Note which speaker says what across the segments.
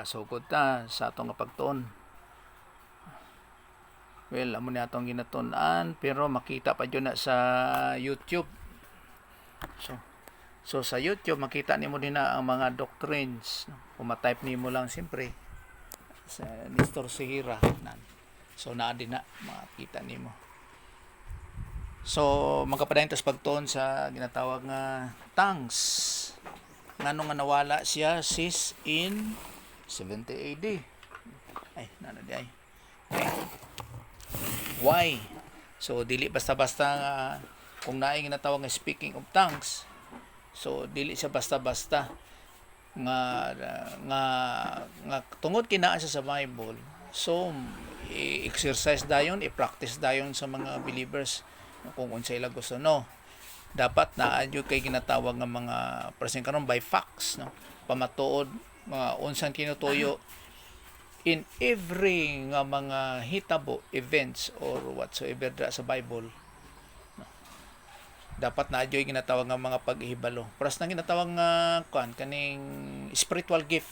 Speaker 1: Sugod ta sa atong pagtuon. Well, amo ni atong ginatun-an pero makita pa jud na sa YouTube. So, sa YouTube makita nimo din na ang mga doctrines. Kung ma-type nimo lang siyempre sa Nestor Sihira nan. So naa din na makita nimo. So magkapadayon tas pagtuon sa ginatawag nga tongues. Ngano nga nawala siya sis in 70 AD. Ay, nana di ay. Okay. Why? So dili basta-basta nga kung naay ginatawag nga speaking of tongues. So dili siya basta-basta nga nga tungod kinaa siya sa Bible. So i-exercise dayon, i-practice dayon sa mga believers kung unsay ila gusto no. Dapat naadyo kay ginatawag nga mga present karon by facts no. Pamatuod mga unsang kinutuyo in every nga mga hitabo events or whatsoever sa Bible. Dapat naadyo ginatawag nga mga paghihibalo. Pras nang ginatawag nga kaning spiritual gift.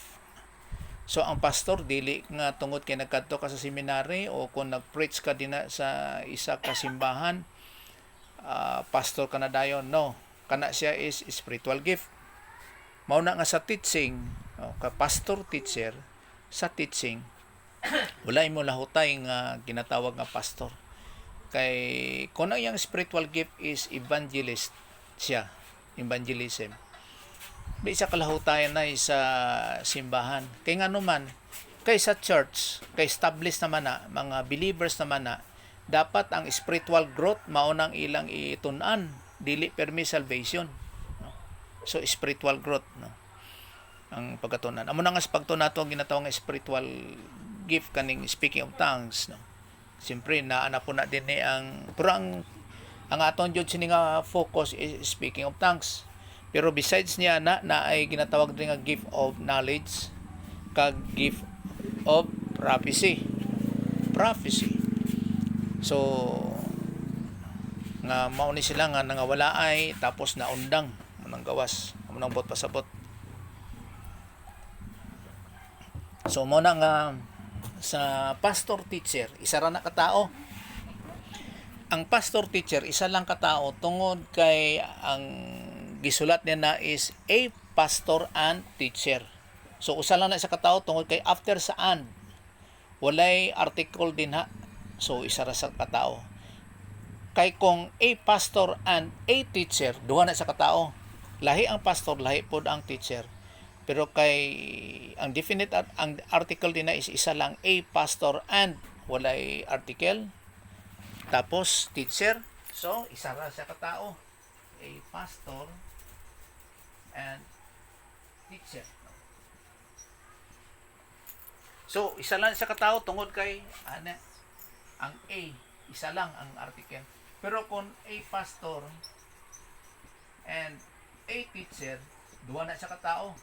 Speaker 1: So ang pastor dili nga tungod kay nagkadto ka sa seminary o kung nag-preach ka dinha sa isa ka simbahan, pastor ka na dayon. No, kana siya is spiritual gift. Mao na nga sa teaching, ka pastor teacher sa teaching wala mo lahutay nga ginatawag nga pastor. Kay kung ang iyang spiritual gift is evangelist siya, evangelism, di siya kalahutayan na sa simbahan. Kay nga naman, kay sa church, kay established naman na, mga believers naman na, dapat ang spiritual growth maunang ilang itun-an, dili permi salvation. No? So spiritual growth, no? Ang pagkatunan. Amo na nga sa pagtun nato ang ginatawag nga spiritual gift kaning speaking of tongues, no? Siyempre naana po na din ang pero ang aton jud sini nga focus is speaking of tongues. Pero besides niya na ay ginatawag din nga gift of knowledge kag gift of prophecy. So nga mao ni sila nga nangawala ay tapos naundang manang gawas manang bot pasabot. So mo na nga sa pastor teacher isa ra na katao. Ang pastor teacher isa lang katao tungod kay ang gisulat niya na is a pastor and teacher. So usa lang na sa katao tungod kay after sa and walay article din ha. So isa ra sa katao. Kay kung a pastor and a teacher duha na sa katao. Lahi ang pastor, lahi pod ang teacher. Pero kay ang definite ang article din na is isa lang a pastor and walay article. Tapos teacher. So isa ra sa katao. A pastor and teacher. So isa lang sa katao tungod kay ang A isa lang ang article. Pero kung a pastor and a teacher duha na sa katao.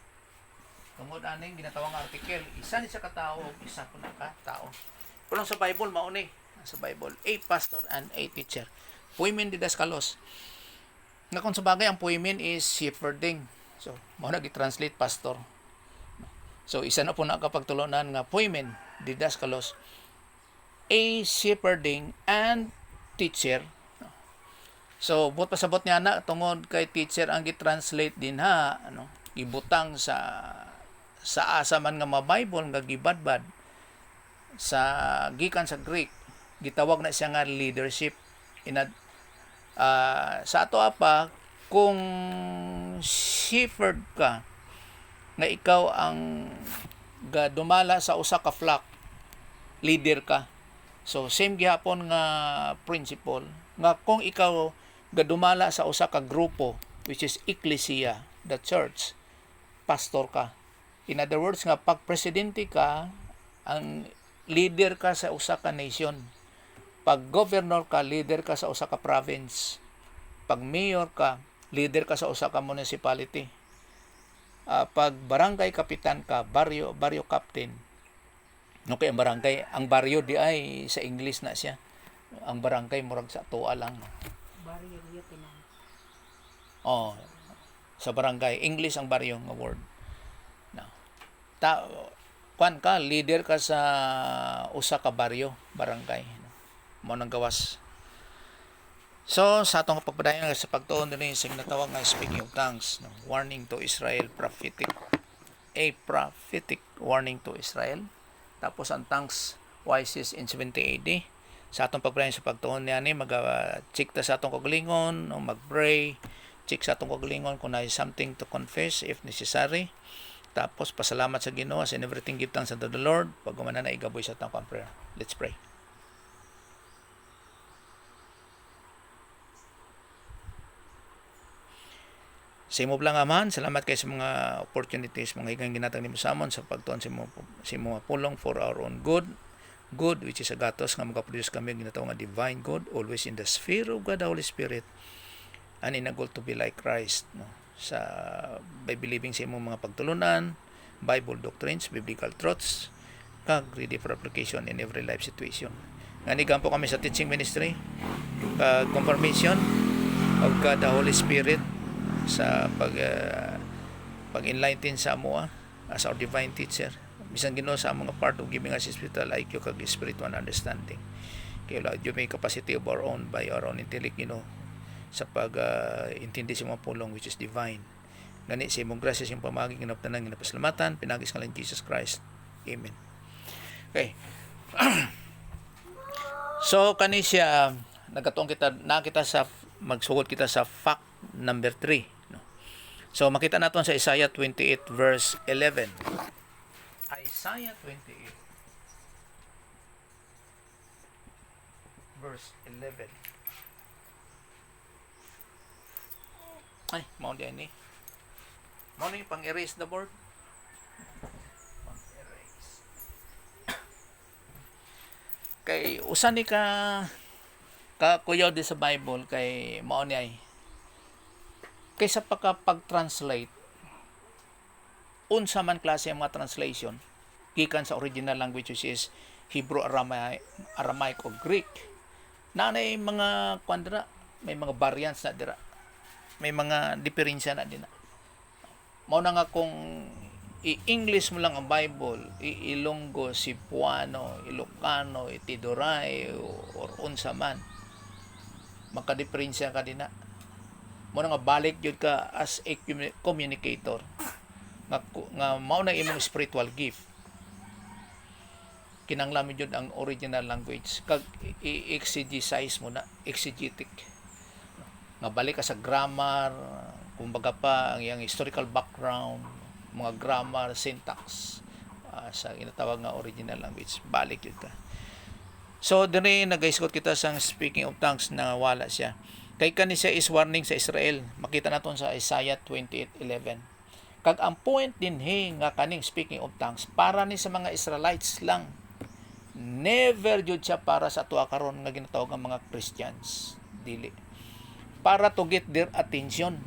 Speaker 1: Tungod aning ginatawang article, isa ni sa katao, isa po na katao. Pero sa Bible mao ni, sa Bible, a pastor and a teacher. Poimen didaskalos. Nga kung sabagay ang poimen is shepherding. So, mao na gi-translate pastor. So, isa na po na kapagtulunan nga poimen didaskalos. A shepherding and teacher. So, buot pasabot niya na tungod kay teacher ang gi-translate din ha, gibutang sa asa man nga ma-Bible nga gibadbad sa gikan sa Greek gitawag na siya nga leadership sa ato apa kung shepherd ka nga ikaw ang dumala sa usa ka flock leader ka. So same gihapon nga principle nga kung ikaw dumala sa usa ka grupo which is ecclesia, the church, pastor ka. In other words nga pag presidente ka, ang leader ka sa usa ka nation. Pag governor ka, leader ka sa usa ka province. Pag mayor ka, leader ka sa usa ka municipality. Pag barangay kapitan ka, baryo captain. Okay, ang baryo di ay sa English na siya. Ang barangay murag sa tuwa lang.
Speaker 2: Baryo lieutenant.
Speaker 1: Sa barangay English ang baryo nga word. kuan ka, leader ka sa usa ka baryo, barangay. Mo nang gawas. So, sa atong pagpadayon sa pagtuon din sa ginatawag nga speaking of tongues, no? Warning to Israel, prophetic warning to Israel. Tapos ang tongues wise in 70 AD. Sa atong pagpadayon sa pagtuon niya ni mag-check ta sa atong kagalingon, no? Mag-pray, check sa atong kagalingon kung na something to confess if necessary. Tapos pasalamat sa Ginoo and everything give thanks unto the Lord. Pag gumana na igaboy sa atong prayer. Let's pray. Sa imo lang aman, salamat kay sa mga opportunities, mga higang ginatang nimo sa amon sa pagtuon sa imo pulong for our own good which is agatos nga makaproduce kami ang ginatawag nga divine good, always in the sphere of God the Holy Spirit, and in a goal to be like Christ, no? Sa by believing sa imong mga pagtulunan, Bible doctrines, biblical truths, kag ready for application in every life situation. Nganigan po kami sa teaching ministry, confirmation of God the Holy Spirit sa pag-enlighten sa amoa as our divine teacher. Bisan Ginoo sa mga part of giving us spiritual IQ kag spiritual understanding. Kaya wala may capacity of our own by our own intellect, sa pag-intindi sa mga pulong which is divine. Gani sa imong grasya sa imong pamagi ginaptanan ginapasalamatan pinagis nga lang Jesus Christ. Amen. Okay. So kani siya nagkatuong kita sa magsugod kita sa fact number 3, no? So makita naton sa Isaiah 28 verse 11. Isaiah 28 verse 11. Ay, mao di ani. Mao ni pang-erase the board. Pang-erase. Kay usa ni ka kuyaw di sa Bible kay mao ni ay kaysa pag-translate unsa man klase ang mga translation gikan sa original language which is Hebrew, Aramaic o Greek. Nanay mga kwandra, may mga variants na dira. May mga diferensya na din. Mao na nga kung i-English mo lang ang Bible, i-Ilonggo, Cebuano, Ilocano, Itidoray or unsa man, makadiferensya ka din na. Mo na nga balik jud ka as a communicator nga mao na imong spiritual gift. Kinanglan jud ang original language kag i-exegesize mo na, exegetic. Nga balik ka sa grammar, kumbaga pa ang iyang historical background, mga grammar, syntax sa ginatawag nga original language. Balik jud ka. So dinhi nagaisgot kita sang speaking of tongues na wala siya. Kay kani siya is warning sa Israel. Makita naton sa Isaiah 28:11. Kag ang point din nga kaning speaking of tongues para ni sa mga Israelites lang. Never jud siya para sa tuwa karon nga ginatawag nga mga Christians. Dili. Para to get their attention.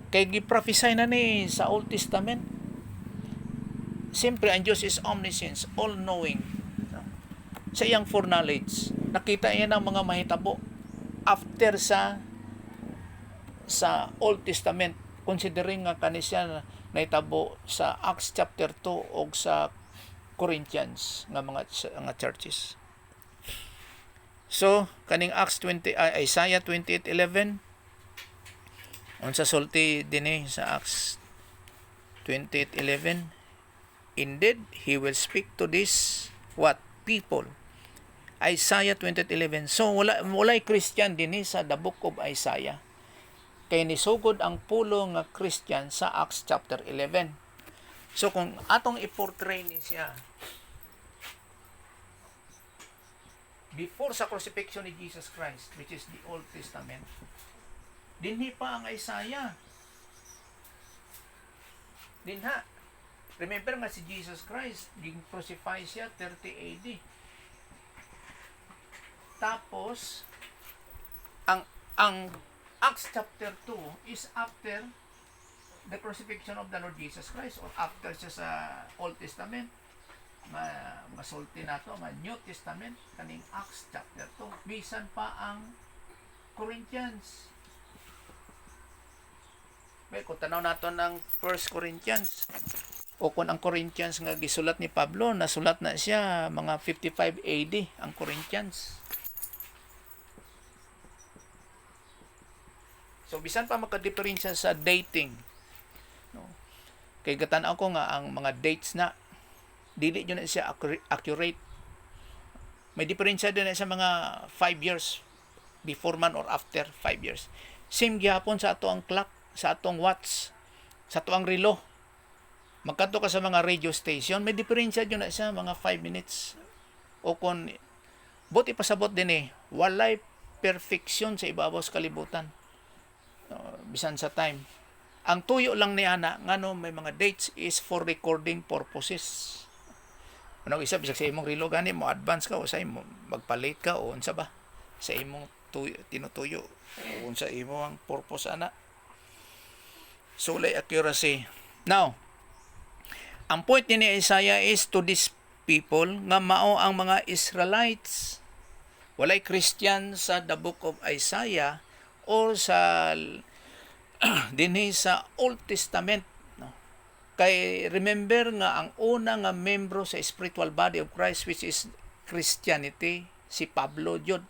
Speaker 1: Kay giprophesy na ni sa Old Testament. Siyempre ang Diyos is omniscient, all-knowing. Sa iyang foreknowledge, nakita niya ng mga mahitabo after sa Old Testament, considering nga kani siya nahitabo sa Acts chapter 2 o sa Corinthians nga mga churches. So kaning Isaiah 28:11 unsa sulti dinhi sa Acts 28:11, indeed he will speak to this what people. Isaiah 28:11. So walay Christian dinhi sa the book of Isaiah. Kay nisugod ang pulo nga Christian sa Acts chapter 11. So kung atong i-portray ni siya before sa crucifixion ni Jesus Christ, which is the Old Testament, dinhi pa ang Isaiah. Dinha. Remember nga si Jesus Christ, crucified siya 30 AD. Tapos ang Acts chapter 2 is after the crucifixion of the Lord Jesus Christ or after siya sa Old Testament. Masulti nato nga New Testament kaning Acts chapter 2 bisan pa ang Corinthians. Well, kung tanaw nato ng 1 Corinthians o kung ang Corinthians nga gisulat ni Pablo, nasulat na siya mga 55 AD ang Corinthians. So bisan pa magka-diferensya sa dating, no? Kay gatan-aw ko nga ang mga dates na dili yun na siya accurate. May diferensya din na sa mga 5 years before man or after 5 years. Same gyapon sa ato ang clock, sa atong watch, sa ato ang relo. Magkanto ka sa mga radio station, may diferensya yun na siya mga 5 minutes. O kung buti pasabot din walay perfection sa ibabaw sa kalibutan. Bisan sa time. Ang tuyo lang ni ana ngano may mga dates is for recording purposes. Ano isa bisag sa imong relo gani mo advance ka o sa imo magpalit ka o unsa ba sa imong tinutuyo o unsa imo ang purpose ana. Sulay accuracy. Now, ang point ni Isaiah is to this people nga mao ang mga Israelites. Walay Christian sa the book of Isaiah or sa dinhi sa Old Testament, no? Kay remember nga ang una nga membro sa spiritual body of Christ which is Christianity si Pablo jud.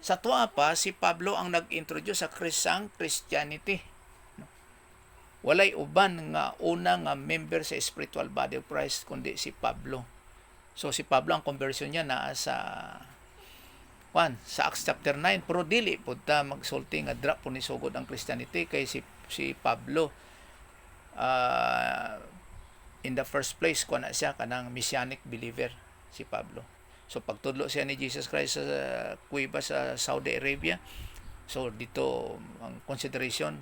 Speaker 1: Sa tuwa pa si Pablo ang nag-introduce sa Christianity. No? Walay uban nga una nga member sa spiritual body of Christ kundi si Pablo. So si Pablo ang conversion niya naa sa Acts chapter 9, pero dili po ta magsulti nga drop po ni sugod ang Christianity kay si Pablo in the first place na siya kanang messianic believer si Pablo. So pagtudlo siya ni Jesus Christ sa kuiba sa Saudi Arabia, so dito ang consideration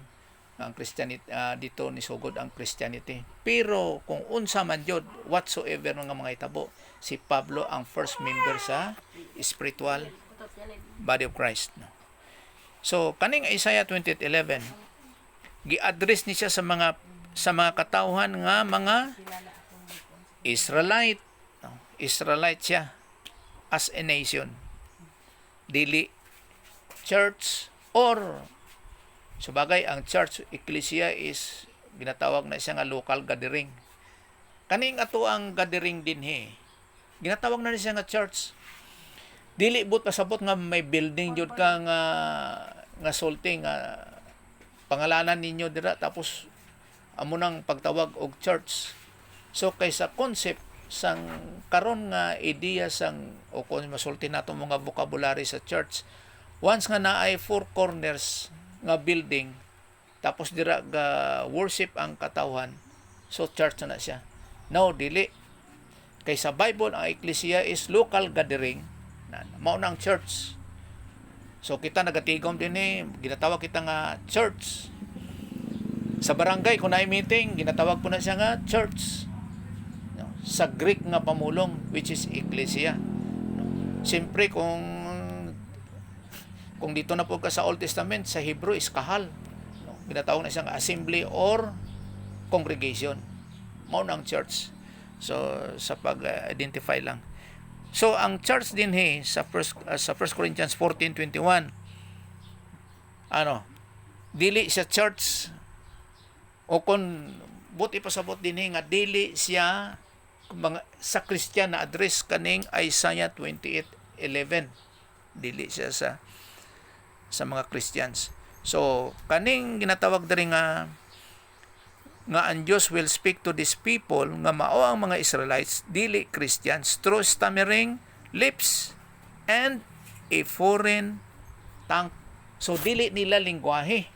Speaker 1: ang Christianity dito ni sugod ang Christianity. Pero kung unsa man jud whatsoever nga mga itabo, si Pablo ang first member sa spiritual body of Christ. No? So kaning Isaiah 28:11 gi-address ni siya sa mga katawhan nga mga Israelite. No? Israelite siya as a nation. Dili church or subagay ang church ecclesia is ginatawag na siya nga local gathering. Kaning ato ang gathering dinhi ginatawag na siya nga church. Dili but pasabot nga may building jud ka nga sulti nga pangalanan ninyo dira tapos amo nang pagtawag og church. So kaysa concept sang karon nga ideya sang o kung masulti nato mga vocabulary sa church, once nga naay four corners nga building tapos dira ga worship ang katawhan, so church na siya. No, dili. Kay sa Bible ang ecclesia is local gathering. Mao nang church. So kita nagatigom din ginatawag kita nga church. Sa barangay kung naay meeting, ginatawag po na siya nga church. No? Sa Greek nga pamulong which is ecclesia. No? Siyempre kung dito na po ka sa Old Testament, sa Hebrew is kahal. No? Ginatawag na siya nga assembly or congregation. Mao nang church. So sa pag-identify lang. So ang church din sa 1 Corinthians 14:21 dili siya church o kung buti pasabot din nga dili siya sa Christian na address kaning Isaiah 28:11 dili siya sa mga Christians. So kaning ginatawag diri nga ang Diyos will speak to these people nga mao ang mga Israelites dili Christians through stammering lips and a foreign tongue. So dili nila lingwahe.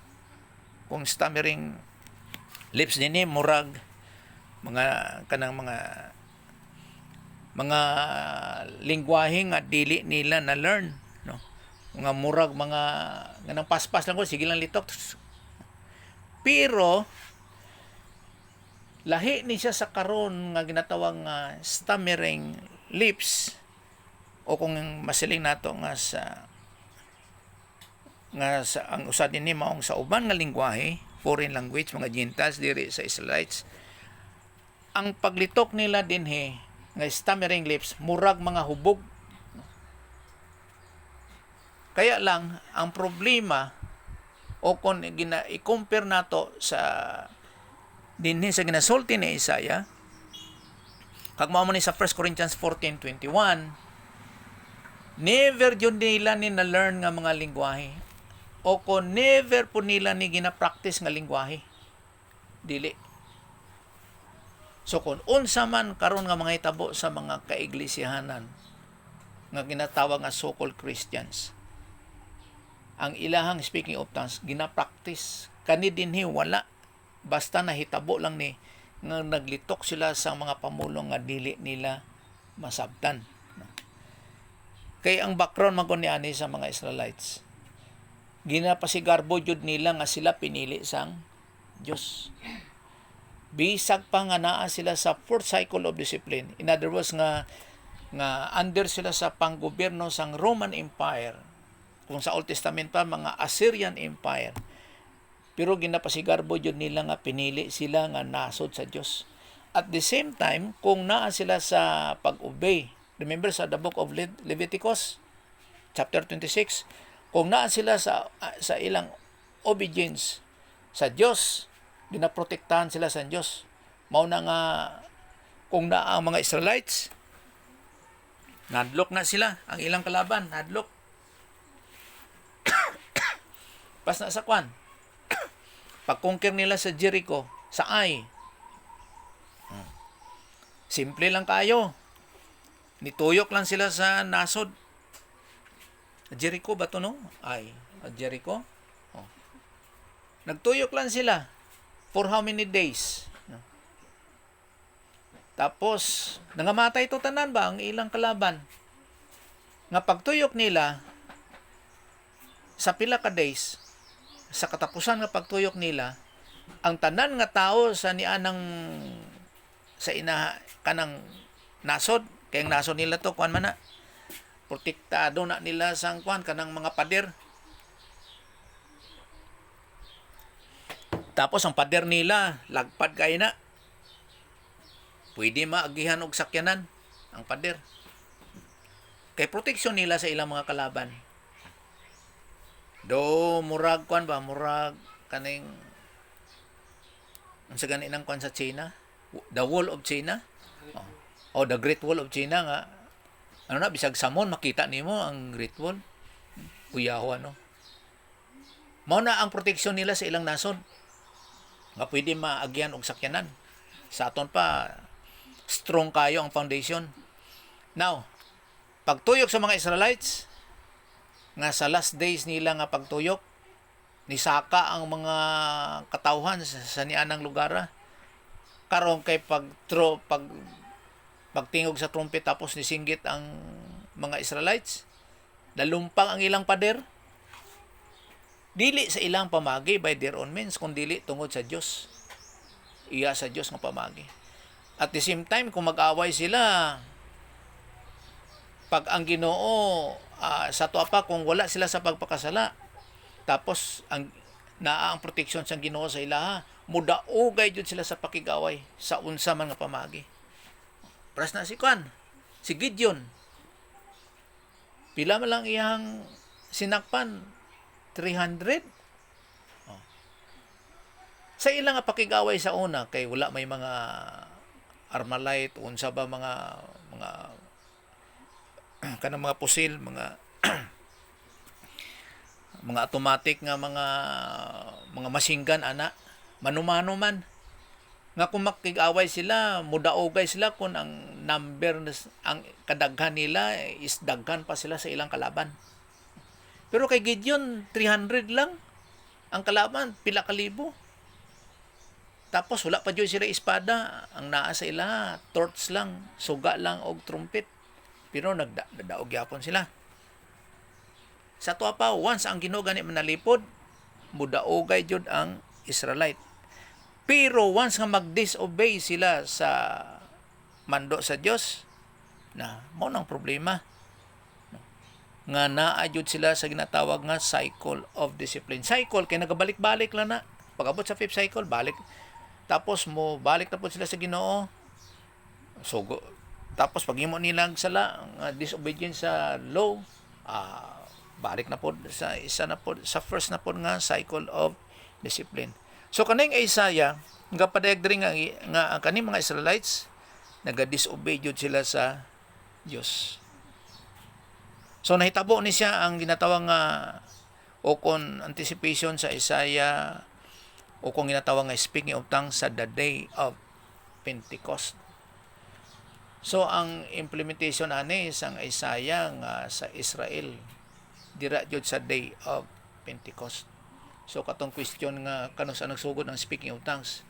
Speaker 1: Kung stammering lips dinhi murag mga lingwahe nga dili nila na learn, no? Mga murag mga nang paspas lang ko sige lang litok. Pero lahi ni siya sa karon nga ginatawag nga stammering lips o kung masiling nato nga sa ang usad ni maong sa uban nga lingwahe, foreign language, mga Gentiles diri sa Israelites. Ang paglitok nila dinhi nga stammering lips murag mga hubog. Kaya lang ang problema O kung i-compare nato sa dinhi sa ginasulti ni Isaiah, kag mao man ni sa 1 Corinthians 14:21, never jud nila ni na-learn nga mga lingwahe. O kung never po nila ni gina-practice nga lingwahe. Dili. So kung unsa man karon nga mga hitabo sa mga kaiglesiyahanan nga ginatawag nga so-called Christians, ang ilahang speaking of tongues gina-practice. Kani dinhi wala, basta nahitabo lang ni nga naglitok sila sa mga pamulong nga dili nila masabtan. Kay ang background man ni ani sa mga Israelites, ginapasigarbo jud nila nga sila pinili sang Dios. Bisag pa nga naa sila sa fourth cycle of discipline. In other words nga under sila sa panggobyerno sang Roman Empire. Kung sa Old Testament pa mga Assyrian Empire. Pero ginapasigarbo jud nila nga pinili sila nga nasod sa Dios. At the same time, kung naa sila sa pag-obey, remember sa the book of Leviticus chapter 26, kung naa sila sa ilang obedience sa Dios, ginaprotektahan sila sa Dios. Mao na nga kung naa ang mga Israelites, nadlok na sila ang ilang kalaban, nadlok. Pas na sa kwan, pag-conquer nila sa Jericho, sa Ai, simple lang kayo. Nituyok lang sila sa nasod. Jericho ba to no? Ai, Jericho. Oh. Nagtuyok lang sila. For how many days? Tapos, nangamatay to tanan ba ang ilang kalaban? Nga pagtuyok nila, sa pila ka days, sa katapusan nga pagtuyok nila, ang tanan nga tao sa nianang sa kanang nasod, kay ang nasod nila to kuan man na protektado na nila sang kuan kanang mga pader. Tapos ang pader nila lagpad kay na. Pwede maagihan og sakyanan ang pader. Kay proteksyon nila sa ilang mga kalaban. Do murag kwan ba, murag kaning unsa gani nang kwan sa China, the Wall of China. Oh, the Great Wall of China nga ano na bisag samon makita nimo ang Great Wall. Uyaho ano. Mao na ang proteksyon nila sa ilang nasod. Nga pwede maagyan og sakyanan. Sa aton pa strong kayo ang foundation. Now, pagtuyok sa mga Israelites, nga sa last days nila nga pagtuyok, nisaka ang mga katawhan sa nianang lugar. Karon kay pagtingog sa trumpet tapos nisinggit ang mga Israelites, dalumpang ang ilang pader. Dili sa ilang pamagi by their own means, kundi tungod sa Dios. Iya sa Dios nga pamagi. At the same time, kung mag-away sila, pag ang Ginoo sa tuwa pa kung wala sila sa pagpakasala, tapos ang proteksyon sa Ginoo sa ilaha, mudaugay jud sila sa pakigaway sa unsa man nga pamagi. Pras na si Gideon. Pila man lang iyang sinakpan? 300? Oh. Sa ilang nga pakigaway sa una, kay wala may mga Armalite, unsa ba mga kanang mga pusil, mga mga automatic nga mga machine gun ana, manumano man nga kung makig-away sila, mudaogay sila kung ang number ang kadaghan nila is daghan pa sila sa ilang kalaban. Pero kay Gideon 300 lang ang kalaban, pila ka libo. Tapos wala pa jud sila espada, ang naa sa ila torch lang, suga lang og trumpet. Pero nagdaog yapon sila. Sa tuwa pa, once ang Ginoo gani manalipod, mudaogay jud ang Israelite. Pero once nga mag-disobey sila sa mando sa Dios, na mao nang problema. Nga naa jud sila sa ginatawag nga cycle of discipline. Cycle kay nagabalik-balik lang na. Pag-abot sa fifth cycle, balik. Tapos mo balik na po sila sa Ginoo. Tapos pag himo nilang sala, disobedience sa law, balik na po sa isa na po sa first na po nga cycle of discipline. So kaning Isaiah nga padayag diri nga ang kaning mga Israelites naga-disobey jud sila sa Dios. So nahitabo ni siya ang ginatawang o kon anticipation sa Isaiah o kung ginatawag nga speaking of tongues sa the day of Pentecost. So ang implementation ani sang Isaiah nga sa Israel dira jud sa day of Pentecost. So katong question nga kano sa nagsugod ng speaking of tongues.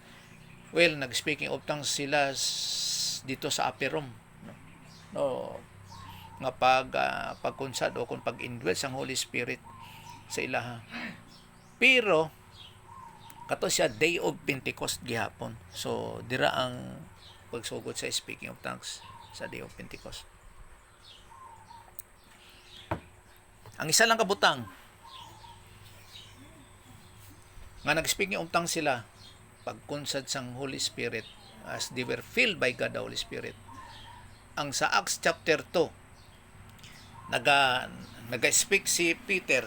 Speaker 1: Well, nag-speaking of tongues sila dito sa upper room. No, nga pagkunsad o kung pag-indwell sang Holy Spirit sa ilaha. Pero kato siya day of Pentecost gihapon. So dira ang pagsugod sa speaking of tongues sa day of Pentecost. Ang isa lang kabutang nga nag-speaking of tongues sila pagkunsad sang Holy Spirit as they were filled by God the Holy Spirit. Ang sa Acts chapter 2 naga-speak si Peter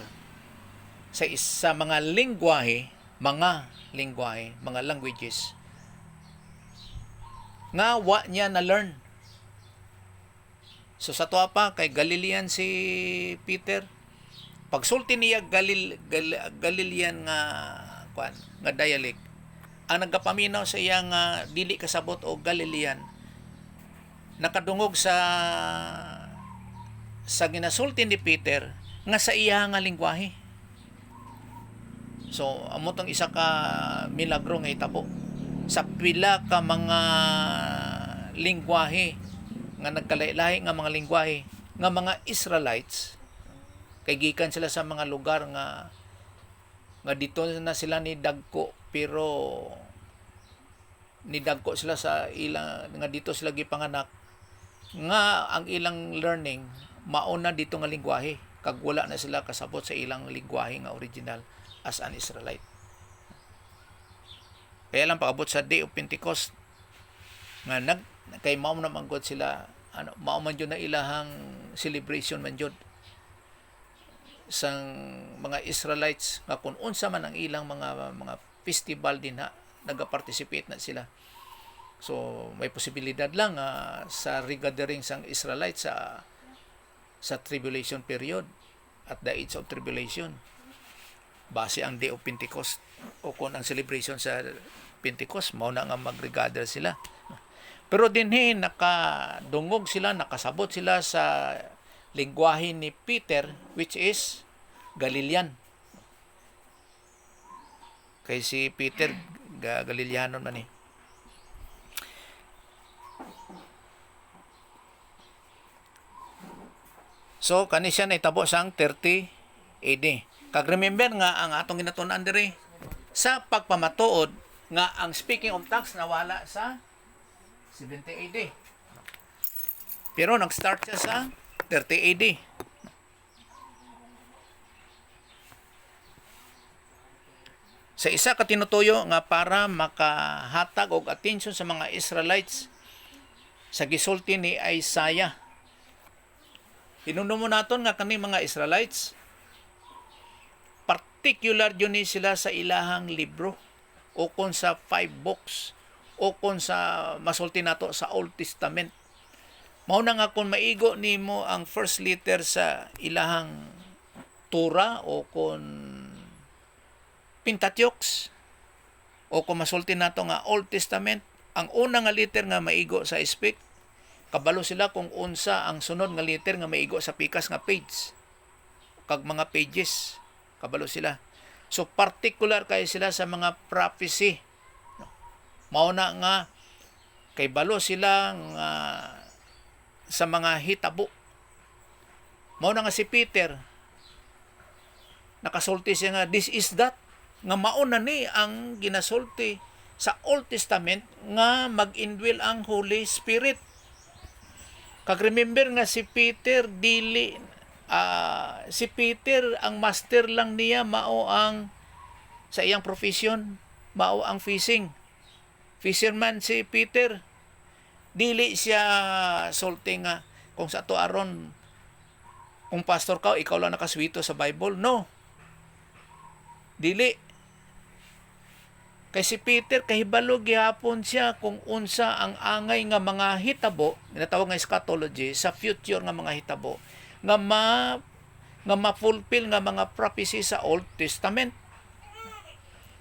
Speaker 1: sa mga lingwahe, mga languages nga wa niya na learn. So sa tuwa pa kay Galilean si Peter, pagsulti niya Galilean nga dialect, ang nagapaminaw sa iya nga dili kasabot o Galilean nakadungog sa ginasulti ni Peter nga sa iya nga lingwahe. So amo tong isa ka milagro nga itabo sa pila ka mga lingwahe nga nagkalahi-lahi nga mga lingwahe nga mga Israelites kay gikan sila sa mga lugar nga dito na sila ni dagko, pero ni dagko sila sa ilang nga dito sila gipanganak nga ang ilang learning mauna dito nga lingwahe kag wala na sila kasabot sa ilang lingwahe nga original as an Israelite. Kaya lang paabot sa day of Pentecost nga kay mao na manggod sila mao man jud na ilahang celebration man jud sang mga Israelites nga kung unsa man ang ilang mga festival din nagaparticipate na sila. So may posibilidad lang sa regathering sang Israelites sa tribulation period at the age of tribulation base ang day of Pentecost o kung ang celebration sa Pentecost mao na nga mag-regather sila. Pero dinhi nakadungog sila, nakasabot sila sa lingwahe ni Peter which is Galilean. Kay si Peter Galileano man eh. So kani siya naitabo sang 30 AD. Kag remember nga ang atong ginatun-an diri sa pagpamatuod nga ang speaking of tongues nawala sa 70 AD. Pero nag-start siya sa 30 AD. Sa isa ka tinutuyo nga para makahatag og atensyon sa mga Israelites sa gisulti ni Isaiah. Hinumdum mo naton nga kani mga Israelites particular yun ni sila sa ilahang libro o kon sa 5 books o kon sa masulti nato sa Old Testament. Mao na nga kung maigo nimo ang first letter sa ilahang Torah o kung Pentateuch o kung masulti nato nga Old Testament, ang una nga letter nga maigo sa speak, kabalo sila kung unsa ang sunod nga letter nga maigo sa pikas nga page kag mga pages, kabalo sila. So particular kay sila sa mga prophecy. Mao na nga kay balo sila nga sa mga hitabo. Mao na nga si Peter nakasulti siya nga this is that nga mauna ni ang ginasulti sa Old Testament nga mag-indwell ang Holy Spirit. Kag remember nga si Peter si Peter ang master lang niya mao ang sa iyang profession mao ang fishing. Fisherman si Peter. Dili siya sulti nga kung sa to aron Kung pastor ka, ikaw lang nakaswito sa Bible. No. Dili. Kay si Peter, kahibalo gihapon siya kung unsa ang angay nga mga hitabo, ginatawag nga eschatology, sa future nga mga hitabo, nga ma-fulfill nga mga prophecy sa Old Testament.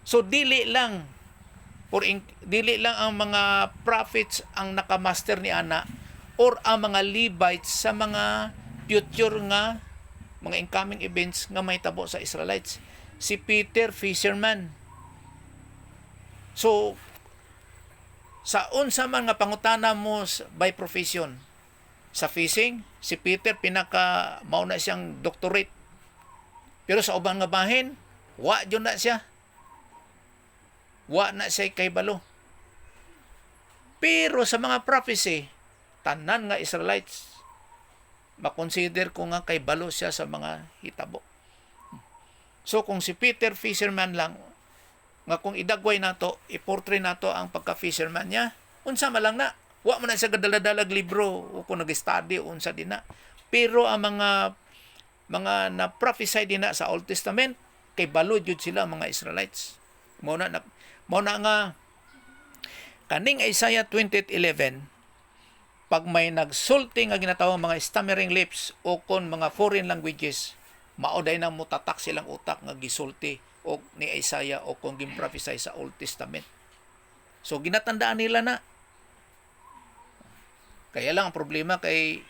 Speaker 1: So dili lang ang mga prophets ang nakamaster ni ana or ang mga Levites sa mga future nga mga incoming events nga mahitabo sa Israelites. Si Peter, fisherman. So sa unsa man nga pangutana mo by profession, sa fishing, si Peter mao na siyang doctorate. Pero sa ubang nga bahin, wa jud na siya. Wa na siya kahibalo. Pero sa mga prophecy, tanan nga Israelites, makonsider ko nga kahibalo siya sa mga hitabo. So kung si Peter fisherman lang, nga kung idagway nato, iportray nato ang pagka-fisherman niya, unsa man lang na. Wa man na siya gadala-dalag libro o kung nag-study unsa din na. Pero ang mga na-prophesy din na sa Old Testament, kay balo jud sila mga Israelites. Mao na nga kaning Isaiah 20:11, pag may nagsulti nga ginatawag mga stammering lips o kon mga foreign languages, mauday na mutatak silang utak nga gisulti o ni Isaiah o kung gimprophesy sa Old Testament. So ginatandaan nila na. Kaya lang ang problema kay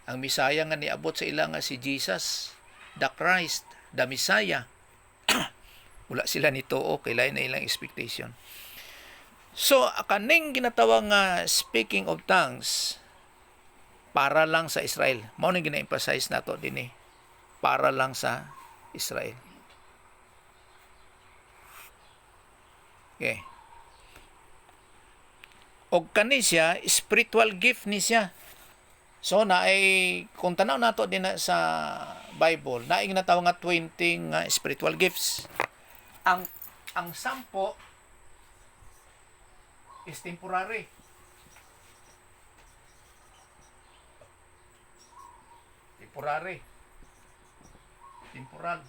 Speaker 1: ang Messiah nga niabot sa ila nga si Jesus, the Christ, the Messiah. Wala sila nito o kay lain na ilang expectation. So kaning ginatawag nga speaking of tongues para lang sa Israel. Mao ning gina-emphasize nato dinhi. Para lang sa Israel. Okay. Og kani siya, spiritual gift ni siya. So kung tanaw nato din sa Bible, naay ginatawag nga 20 nga spiritual gifts. Ang 10 is temporary. Temporal.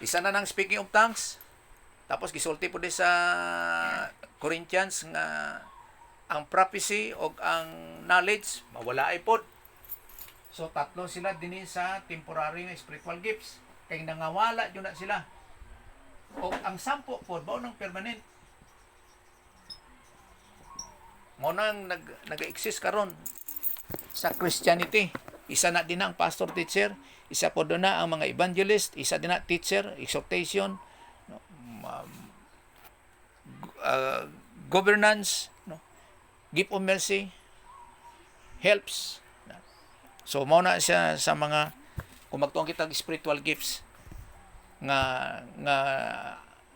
Speaker 1: Isa na ng speaking of tongues. Tapos gisulti po sa Corinthians nga ang prophecy o ang knowledge mawala ay pod. So tatlo sila dinhi sa temporary nga spiritual gifts. Kay nangawala jud na sila. O ang 10 pod bao nang permanent. Mo nang nag-exist karon sa Christianity. Isa na din ang pastor teacher, isa po doon na ang mga evangelist, isa din na teacher, exhortation, governance, gift of mercy, helps. So mao na siya sa mga kung magtuong kita spiritual gifts nga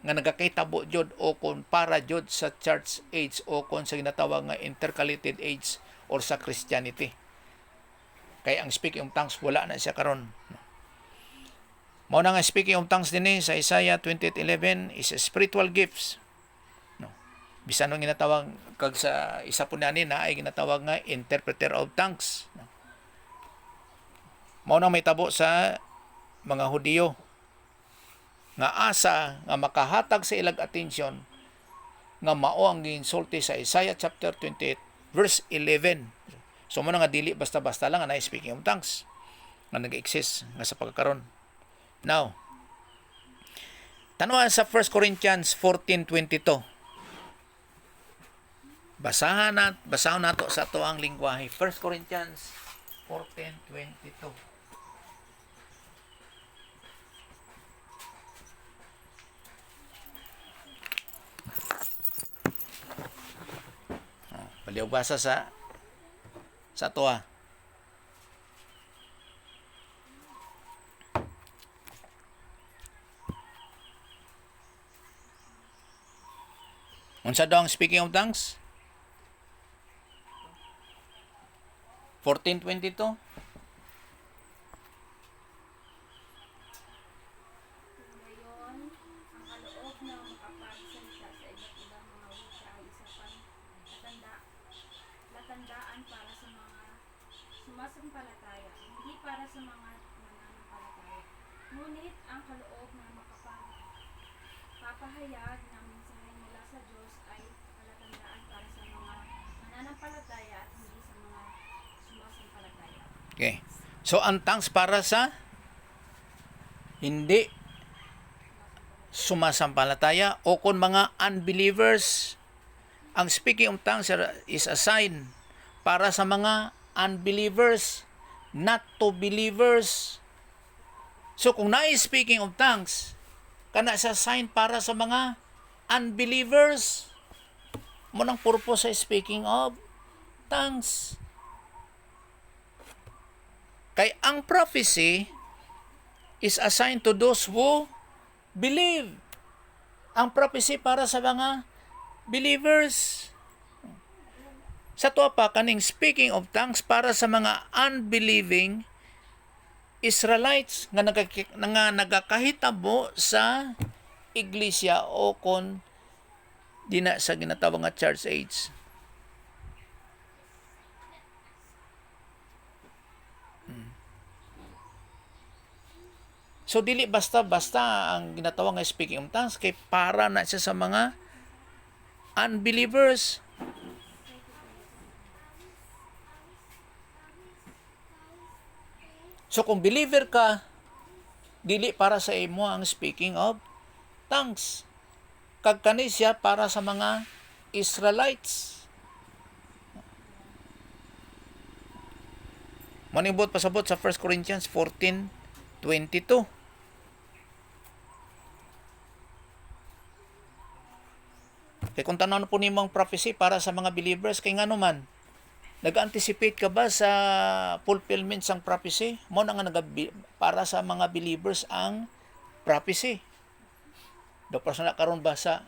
Speaker 1: nagakahitabo jud o kon para jud sa church age o kon sa ginatawag nga intercalated age or sa Christianity. Kaya ang speaking of tongues wala na siya karon. Mao na nga speaking of tongues dinhi sa Isaiah 20:11 is spiritual gifts. Bisan ang ginatawag kag sa isa po na ay ginatawag nga interpreter of tongues. Mao na may tabo sa mga Hudiyo nga asa nga makahatag sa ilang atensyon nga mao ang ginsulti sa Isaiah chapter 28 verse 11. So mo na nga dili basta-basta lang na speaking of tongues nga nag-exist nga sa pagkakaroon. Now, tanawon sa 1 Corinthians 14:22. Basahan nato sa ato ang lingwahe. 1 Corinthians 14:22. Paliw basa sa ato. Unsa daw ang speaking of tongues? 14:22.
Speaker 3: Ngayon, ang kaloob na makapagsalita sa iba't ibang mga wika ay isa pang latandaan para sa mga sumasampalataya, hindi para sa mga mananampalataya. Ngunit ang kaloob na makapapahayag ng mensahe mula sa Diyos ay palatandaan para sa mga mananampalataya at hindi sa mga sumasampalataya.
Speaker 1: Okay. So, ang tongues para sa hindi sumasampalataya o kung mga unbelievers. Ang speaking of tongues is a sign para sa mga unbelievers, not to believers. So, kung speaking of tongues, kana sa sign para sa mga unbelievers. Mo nang purpose sa speaking of tongues. Kay ang prophecy is assigned to those who believe. Ang prophecy para sa mga believers. Sa tuwa pa, kaning speaking of tongues para sa mga unbelieving Israelites nga nagakahitabo sa iglesia o kon dina sa ginatawag nga church age. So dili basta-basta ang ginatawag nga speaking of tongues kay para na siya sa mga unbelievers. So kung believer ka, dili para sa imo ang speaking of tongues. Kag kani siya para sa mga Israelites. Manibot pasabot sa 1 Corinthians 14:22. Kaya kung tanaw po nimo ang prophecy para sa mga believers, kay ngano man, nag-anticipate ka ba sa fulfillment sang prophecy? Mo na nga para sa mga believers ang prophecy. Do personal karon ba sa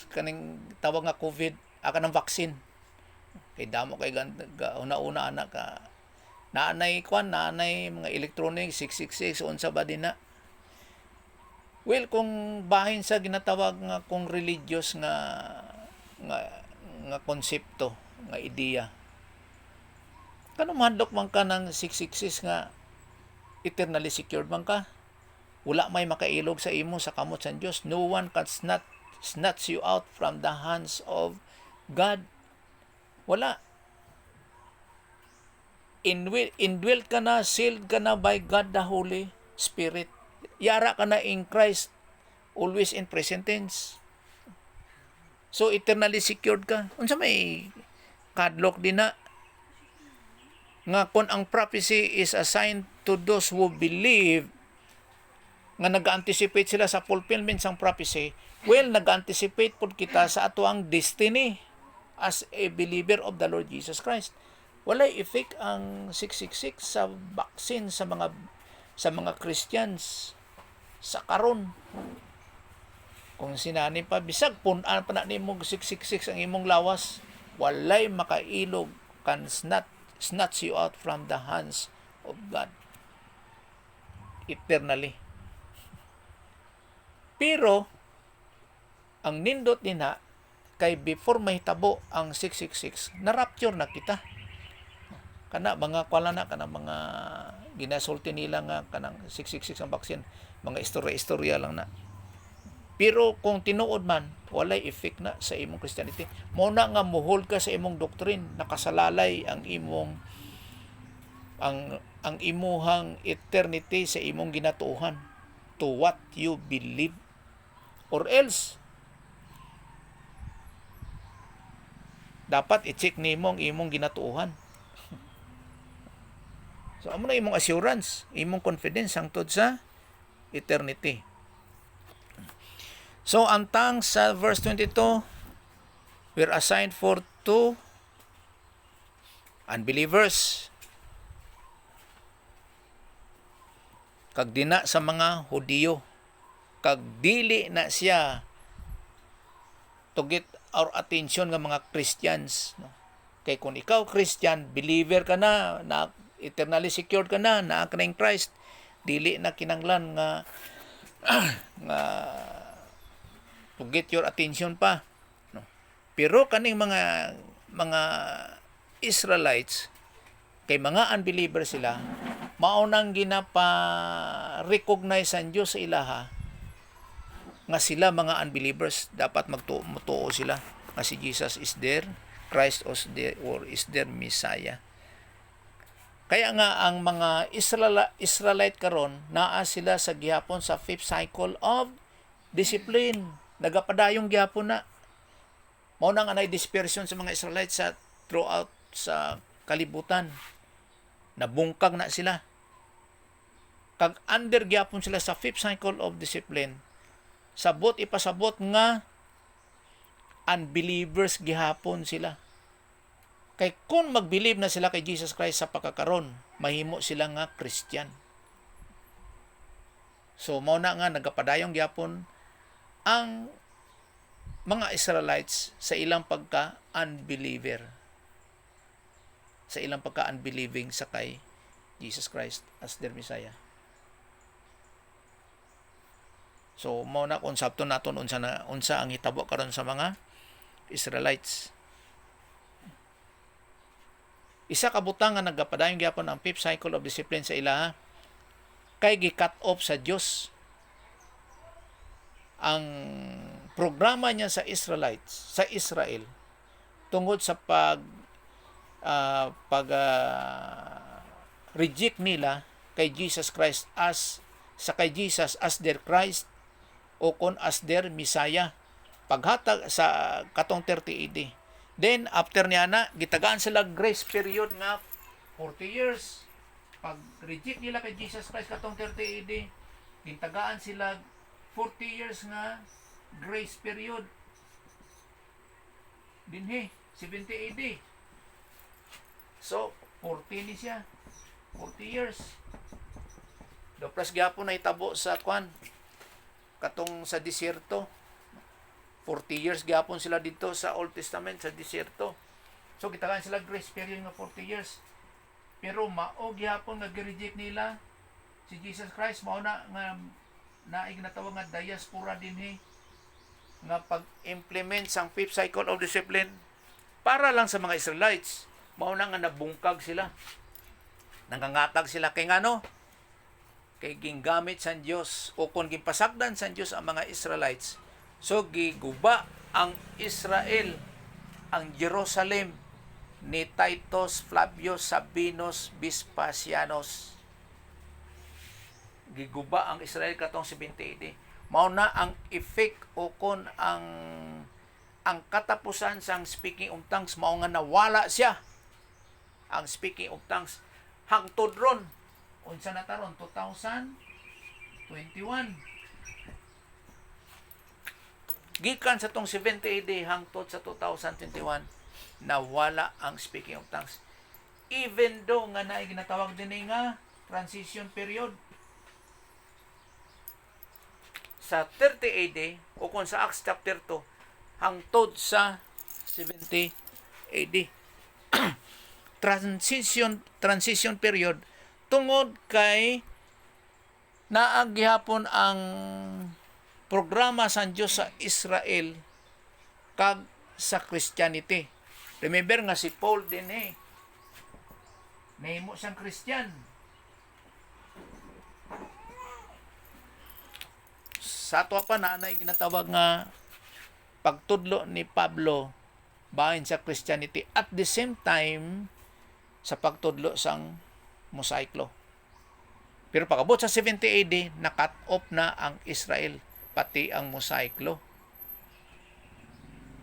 Speaker 1: kaning tawag nga COVID, aka ng vaccine. Kay damo kay una-una anak ka. Naanay mga electronic 666 unsa ba din na. Well, kung bahin sa ginatawag nga kung religious nga konsepto, nga ideya. Kano mahadlok man ka ng 666 nga eternally secured man ka? Wala may makailog sa imo sa kamot sa Dios. No one can snatch you out from the hands of God. Wala. Indwelt ka na, sealed ka na by God the Holy Spirit. Yara ka na in Christ, always in present tense. So, eternally secured ka. Unsa may kadlok din na nga kung ang prophecy is assigned to those who believe, nga nag-anticipate sila sa fulfillment sang prophecy, well, nag-anticipate po kita sa ato ang destiny as a believer of the Lord Jesus Christ. Walay effect ang 666 sa vaccine sa mga Christians sa karon. Kung sinani pa bisag punan pa na nimo 666 ang imong lawas, walay makailog kan snatch you out from the hands of God eternally. Pero ang nindot nina kay before mahitabo ang 666, na-rapture na kita. Kana mga mga ginasulti nila nga kanang 666 ang vaccine, mga istorya lang na. Pero kung tinuod man, walay effect na sa imong Christianity. Mo na nga muhol ka sa imong doctrine, nakasalalay ang imuhang eternity sa imong ginatuohan to what you believe. Or else, dapat i-check nimo ang imong ginatuohan. So, amo na imong assurance, imong confidence hangtod sa eternity. So, ang tongues sa verse 22, we're assigned for two unbelievers. Kag dina sa mga Hudiyo. Kag dili na siya to get our attention ng mga Christians. No? Kay kung ikaw Christian, believer ka na eternally secured ka na ka na in Christ, dili na kinanglan nga to get your attention pa. No? Pero kaning mga Israelites, kay mga unbeliever sila, maunang ginapa-recognize ang Diyos sa ilaha nga sila mga unbelievers, dapat magtuo sila nga si Jesus is their Christ or is their Messiah. Kaya nga ang mga Israelite karon naa sila sa gihapon sa fifth cycle of discipline. Nagapadayong gihapon na. Mao na nga nay dispersion sa mga Israelites sa throughout sa kalibutan. Nabungkag na sila. Kag under gihapon sila sa fifth cycle of discipline. Sabot ipasabot nga unbelievers gihapon sila. Kay kung mag-believe na sila kay Jesus Christ sa pagkakaron, mahimo sila nga Christian. So mao na nga nagapadayong gihapon ang mga Israelites sa ilang pagka-unbeliever. Sa ilang pagka-unbelieving sa kay Jesus Christ as their Messiah. So mao na konsepto naton unsa ang hitabo karon sa mga Israelites. Isa ka butang nga nagapadayon gyapon ang fifth cycle of discipline sa ilaha kay gi-cut off sa Dios ang programa niya sa Israelites, sa Israel tungod sa reject nila kay Jesus Christ as their Christ o kon as their Messiah paghatag sa katong 30 AD. Then after niya na gitagaan sila grace period nga 40 years. Pag reject nila kay Jesus Christ katong 30 AD, gitagaan sila 40 years nga grace period. Dinhi 70 AD. So 40 ni siya. 40 years. Doplas gyapon na itabo sa kwan katong sa disyerto. 40 years gyapon sila dito sa Old Testament sa disyerto. So gitagaan sila grace period nga 40 years. Pero mao gyapon nga gi-reject nila si Jesus Christ, mao na nga naig natawag nga diaspora dinhi nga pag-implement sang fifth cycle of discipline para lang sa mga Israelites. Mao na nga nabungkag sila. Nangangatag sila kay ngano? Kay gingamit sa Dios o kung ginpasagdan sa Dios ang mga Israelites. So giguba ang Israel, ang Jerusalem ni Titus Flavius Sabinus Vespasianus. Giguba ang Israel katong 70 AD. Mao na ang effect o kon ang katapusan sang speaking of tongues, mao nga nawala siya. Ang speaking of tongues hangtod ron unsa na taron 2021 gikan sa tong 70 AD hangtod sa 2021 nawala ang speaking of tongues, even though nga naay ginatawag din nga transition period sa 30 AD o kung sa Acts chapter 2 hangtod sa 70 AD. transition period tungod kay naaghihapon ang programa sa Dios sa Israel kag sa Christianity. Remember nga si Paul din nahimo siyang Christian. Sa ato pa nanay ginatawag nga pagtudlo ni Pablo bahin sa Christianity at the same time sa pagtudlo sang Mosaic Law. Pero pagabot sa 70 AD, na-cut off na ang Israel, pati ang Mosaic Law.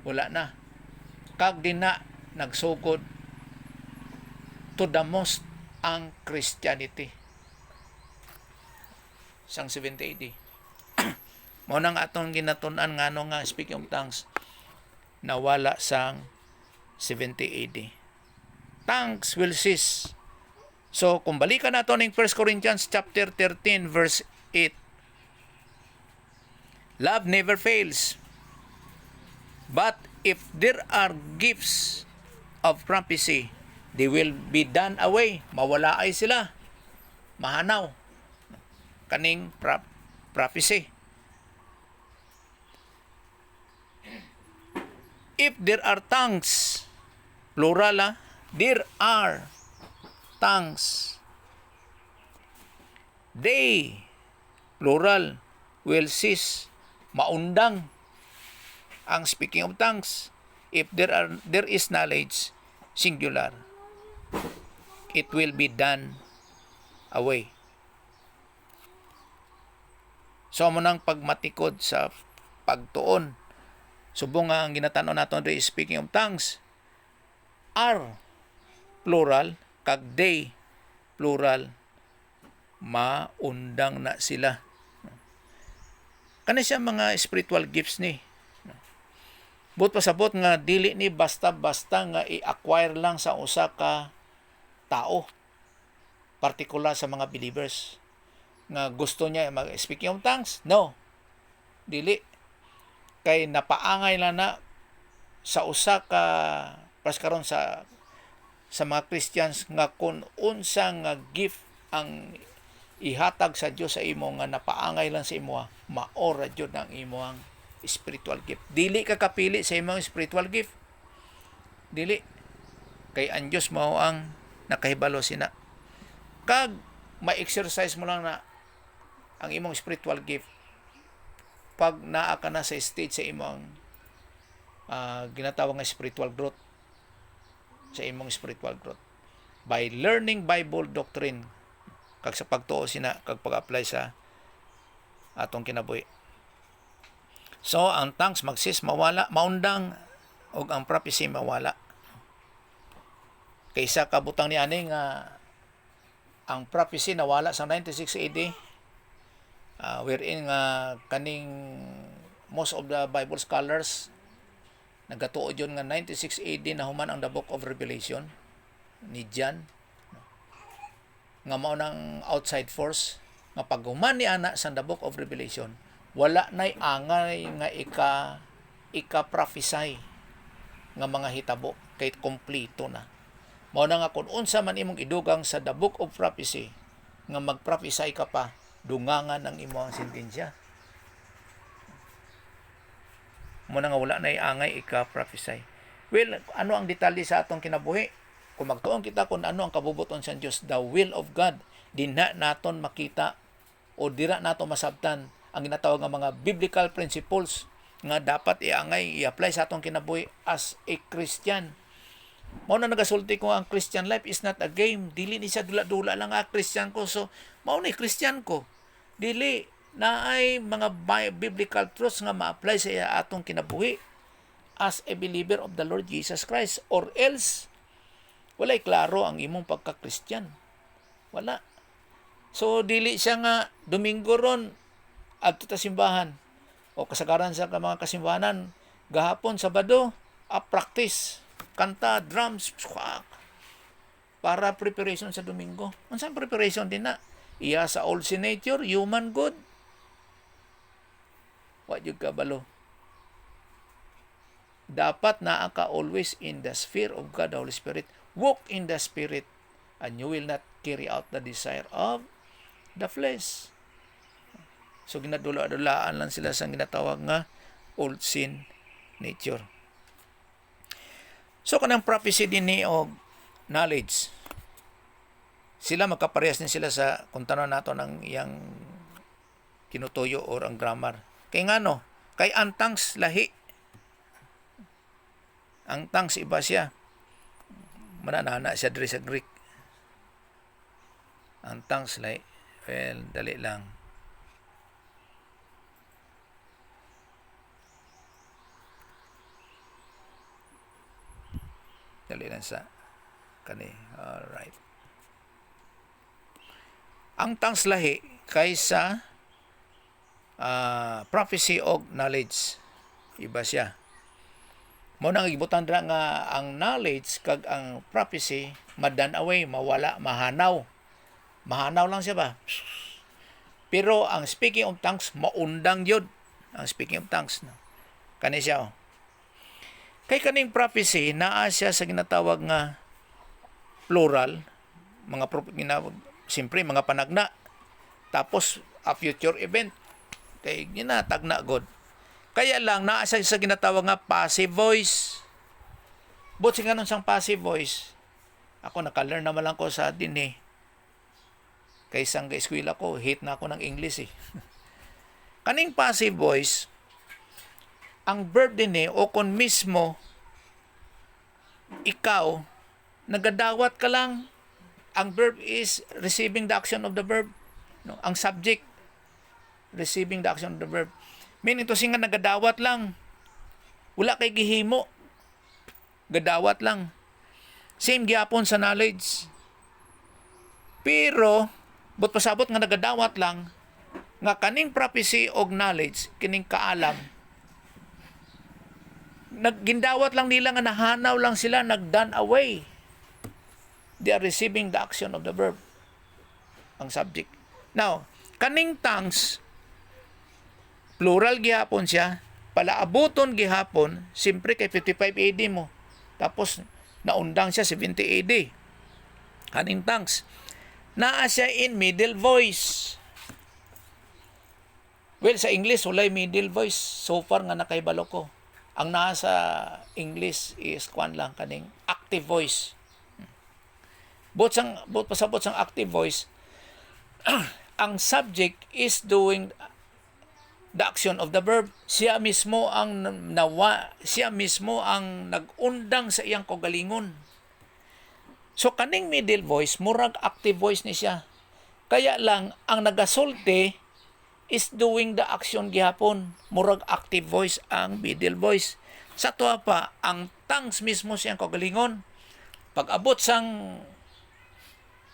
Speaker 1: Wala na. Kag din na nagsugod to the most ang Christianity sang 70 AD. Mao nang atong ginatun-an ngano nga speaking of tongues nawala sang 70 AD. Tongues will cease. So kung balikan nato ning 1 Corinthians chapter 13 verse 8. Love never fails. But if there are gifts of prophecy, they will be done away. Mawala ay sila. Mahanaw. Kaning prophecy. If there are tongues, plural there are tongues. They, plural, will cease. Maundang ang speaking of tongues. If there is knowledge, singular, it will be done away. So mo nang pagmatikod sa pagtuon. Subong nga ang ginatanon naton diri speaking of tongues. Are plural kag they plural, maundang na sila. Kani siya mga spiritual gifts ni. But pasabot nga dili ni basta-basta nga i-acquire lang sa usa ka tao, partikular sa mga believers nga gusto niya mag-speaking of tongues. No, dili. Kay napaangay lang na sa usa ka karon sa mga Christians nga kung unsa nga gift ang ihatag sa Dios sa imo nga napaangay lang sa imo, maora jud ang imong spiritual gift. Dili ka kapili sa imong spiritual gift. Dili. Kay ang Dios mao ang nakahibalo sina. Kag ma-exercise mo lang na ang imong spiritual gift pag naa ka na sa stage sa imong ginatawag nga spiritual growth, sa imong spiritual growth by learning Bible doctrine kag sa pagtuo sina kag pag-apply sa atong kinabuhi. So ang tongues magsis mawala, maundang, og ang prophecy mawala. Kaysa kabutang ni ani nga ang prophecy nawala sa 96 AD, wherein nga kaning most of the Bible scholars nagatuod yun nga 96 AD na human ang the Book of Revelation ni John, nga mao nang outside force nga paghuman ni ana sa the Book of Revelation, wala nay angay nga ika-prophesy nga mga hitabo kay kompleto na. Mao na nga kung unsa man imong idugang sa the Book of Prophecy nga mag-prophesy ka pa, dungangan ang imong sentensya. Mo na nga wala nay angay ika-prophesy. Well, ano ang detalye sa atong kinabuhi? Kung magtuon kita kung ano ang kabubuton sa Dios, the will of God, dinha naton makita o dira naton masabtan ang ginatawag nga mga biblical principles nga dapat iangay i-apply sa atong kinabuhi as a Christian. Mao na nagasulti ko ang Christian life is not a game. Dili ni siya dula-dula lang Christian ko. So mao ni Christian ko. Dili na ay mga biblical truths nga ma-apply sa atong kinabuhi as a believer of the Lord Jesus Christ, or else walay klaro ang imong pagka-Christian. Wala. So dili siya nga Domingo ron adto ta simbahan o kasagaran sa mga kasimbahanan gahapon Sabado practice kanta, drums, para preparation sa Domingo. Unsang preparation din na? Iya sa old sin nature, human good. Wa jud ka balo. Dapat naa ka always in the sphere of God, the Holy Spirit. Walk in the Spirit, and you will not carry out the desire of the flesh. So ginadula-dulaan lang sila sa ginatawag nga old sin nature. So kanang prophecy din ni og knowledge, sila magkaparehas din sila sa kung tanan nato ng iyang kinutuyo or ang grammar. Kay ngano? Kay ang tongues lahi. Ang tongues iba siya. Mananana siya diri sa Greek. Ang tongues lahi. Well, dali lang. Dali lang sa kani. Alright. Ang tongues lahi kaysa prophecy og knowledge. Iba siya. Mo nang gibutan dra nga ang knowledge kag ang prophecy madan away, mawala, mahanaw. Mahanaw lang siya ba? Pero ang speaking of tongues maundang yun. Ang speaking of tongues kani siya. Kay kaning prophecy naa siya sa ginatawag nga plural, mga siyempre mga panagna. Tapos a future event. Kay ginatag na god. Kaya lang naa siya sa ginatawag nga passive voice. But sing anon sang passive voice, Ako naka-learn naman lang ko sa din eh. Kaysang eskwela ko, hate na ako ng English eh. Kaning passive voice, ang verb din eh, o kung mismo, ikaw, nagadawat ka lang, ang verb is receiving the action of the verb. No? Ang subject, receiving the action of the verb. Meaning to singa nagadawat lang. Wala kay gihimo. Gadawat lang. Same gyapon sa knowledge. Pero, but pasabot nga nagadawat lang, nga kaning prophecy og knowledge, kining kaalam, naggindawat lang nila nga nahanaw lang sila, nag-done away. They are receiving the action of the verb. Ang subject. Now, kaning tongues, plural gihapon siya, palaabuton gihapon, simpre kay 55 AD mo. Tapos, naundang siya 70 AD. Kaning tongues. Naa siya in middle voice. Well, sa English, walay middle voice. So far nga nakaibalo ko. Ang nasa English is kwan lang kaning active voice. Both pasabot sang active voice, ang subject is doing the action of the verb. Siya mismo ang nag-undang sa iyang kaugalingon. So kaning middle voice, murag active voice ni siya. Kaya lang ang nagasulti is doing the action gihapon. Murag active voice ang middle voice. Sa tuwa pa, ang tongues mismo siyang kaugalingon. Pag abot sang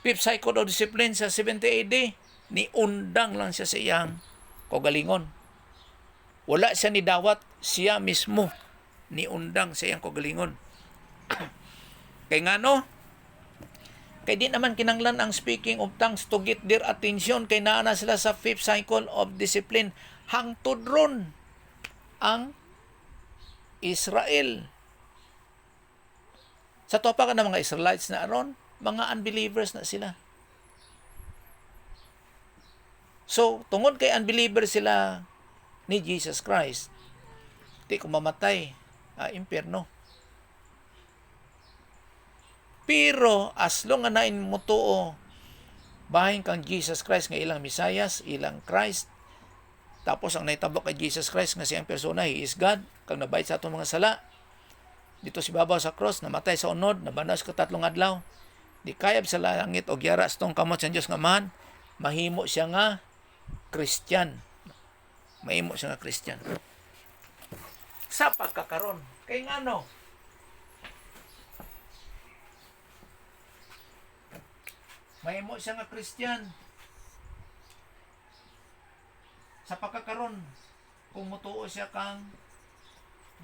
Speaker 1: fifth cycle of discipline sa 70 AD, ni undang lang siya sa iyang kaugalingon. Wala siya ni dawat, siya mismo ni undang sa iyang kaugalingon. Kay ngano? Kay di naman kinanglan ang speaking of tongues to get their attention, kay naana sila sa fifth cycle of discipline. Hangtod ron ang Israel. Sa topa ka ng mga Israelites na aron, mga unbelievers na sila. So, tungod kay unbeliever sila ni Jesus Christ, di ko mamatay, impyerno. Pero, as long nga nain mo tuo, bahin kang Jesus Christ nga ilang Misayas, ilang Christ, tapos ang naitabok kay Jesus Christ nga siyang persona, He is God, kang nabayad sa atong mga sala, dito si babaw sa cross, namatay sa unod, nabanas ko 3 adlaw, di kayab sa langit o gyara sa tong kamot sa Diyos nga man, mahimo siya nga Christian. Mahimo siya nga Christian. Sa pagkakaroon, kay ngano? Mahimo siya nga Christian. Sa pagkakaroon, kung mutuo siya kang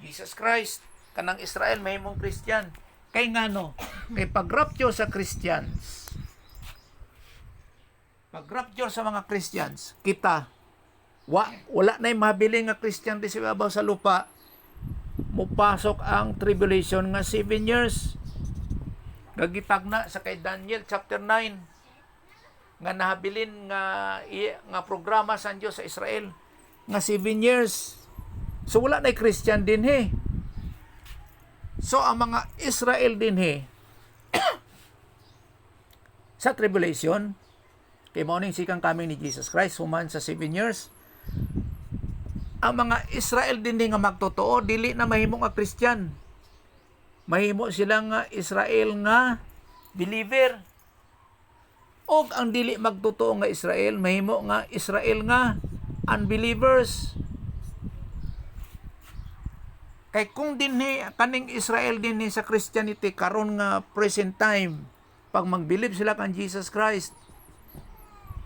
Speaker 1: Jesus Christ, kanang Israel, mahimong Christian. Kay ngano? Kay pag-rapture sa Christians, pag-rapture sa mga Christians, kita, wala na yung mabili nga Christian di sibabaw sa lupa, mupasok ang tribulation nga 7 years. Gagitag na sa kay Daniel chapter 9 nga nahabilin nga programa sa Dios sa Israel nga 7 years. So wala na Christian din he. So ang mga Israel din he sa tribulation, kay mao ning sikang coming ni Jesus Christ human sa 7 years. Ang mga Israel din nga magtotoo, dili na mahimo nga Christian. Mahimo sila nga Israel nga believer. Og ang dili magtotoo nga Israel, mahimo nga Israel nga unbelievers. Kay kung dinhi kaning Israel dinhi sa Christianity karon nga present time, pag mag-believe sila kan Jesus Christ,